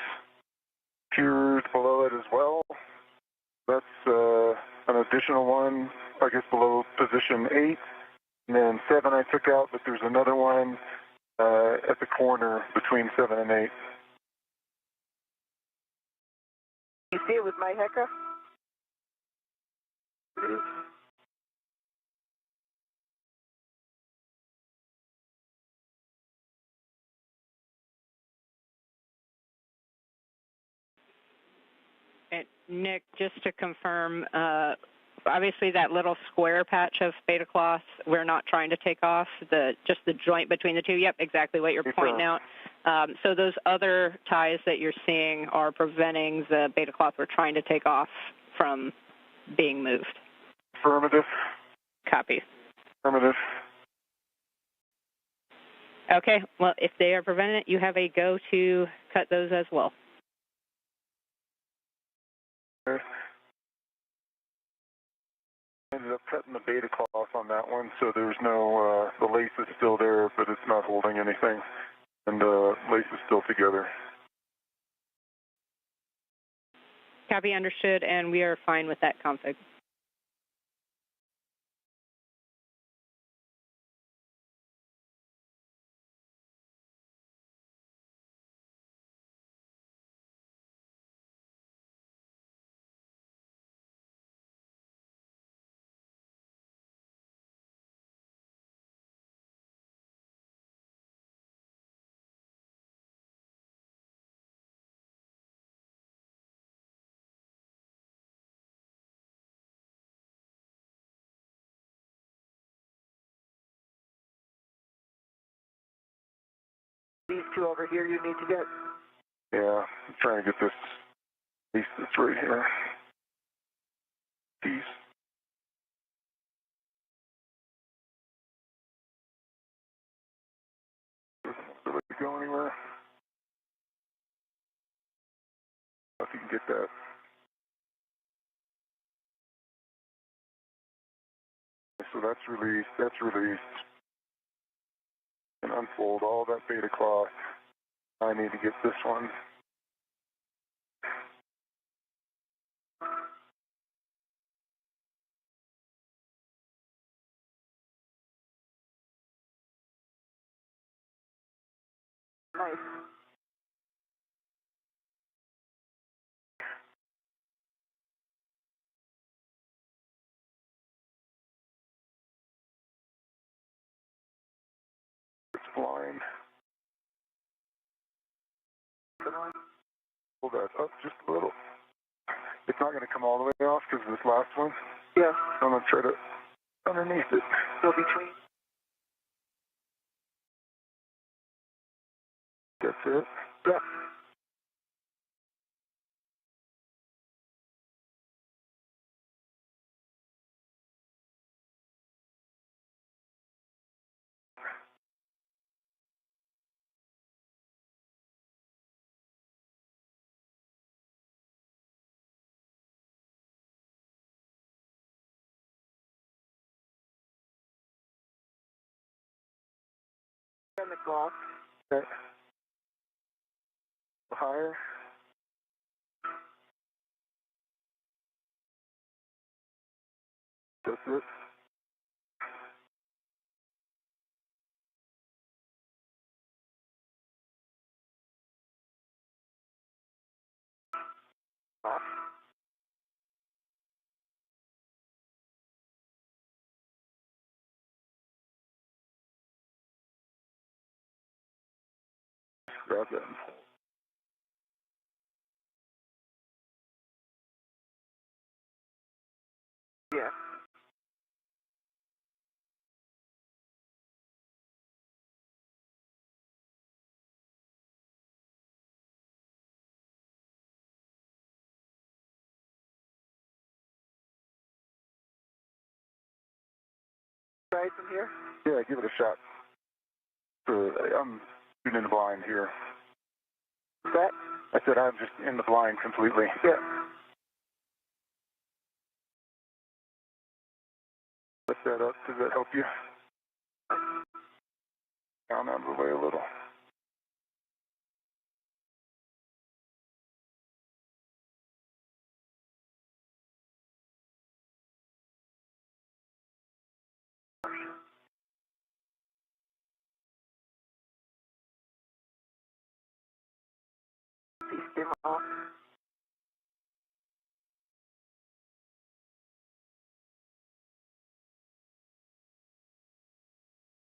peers below it as well. That's an additional one, I guess, below position 8. And then 7 I took out, but there's another one at the corner between 7 and 8. You see it with my Hecka? And Nick, just to confirm, obviously that little square patch of beta cloth, we're not trying to take off, just the joint between the two. Yep, exactly what you're pointing out. So those other ties that you're seeing are preventing the beta cloth we're trying to take off from being moved. Affirmative. Copy. Affirmative. Okay, well, if they are preventing it, you have a go to cut those as well. Okay. Ended up cutting the beta cloth on that one, so there's no, the lace is still there, but it's not holding anything, and the lace is still together. Copy, understood, and we are fine with that config. These two over here you need to get. Yeah, I'm trying to get this piece that's right here. Piece. Doesn't really go anywhere. If you can get that. So that's released. And unfold all that beta cloth. I need to get this one. Nice. It's blind. Pull that up just a little. It's not going to come all the way off because of this last one. Yeah. I'm going to try to underneath it. So between. That's it. Yeah. On the cloth. Okay. Higher. That's it. grab that. Yeah. Right from here? Yeah, give it a shot. I'm shooting in the blind here. What's that? I said I'm just in the blind completely. Yeah. Lift that up. Does that help you? Down out of the way a little. System off.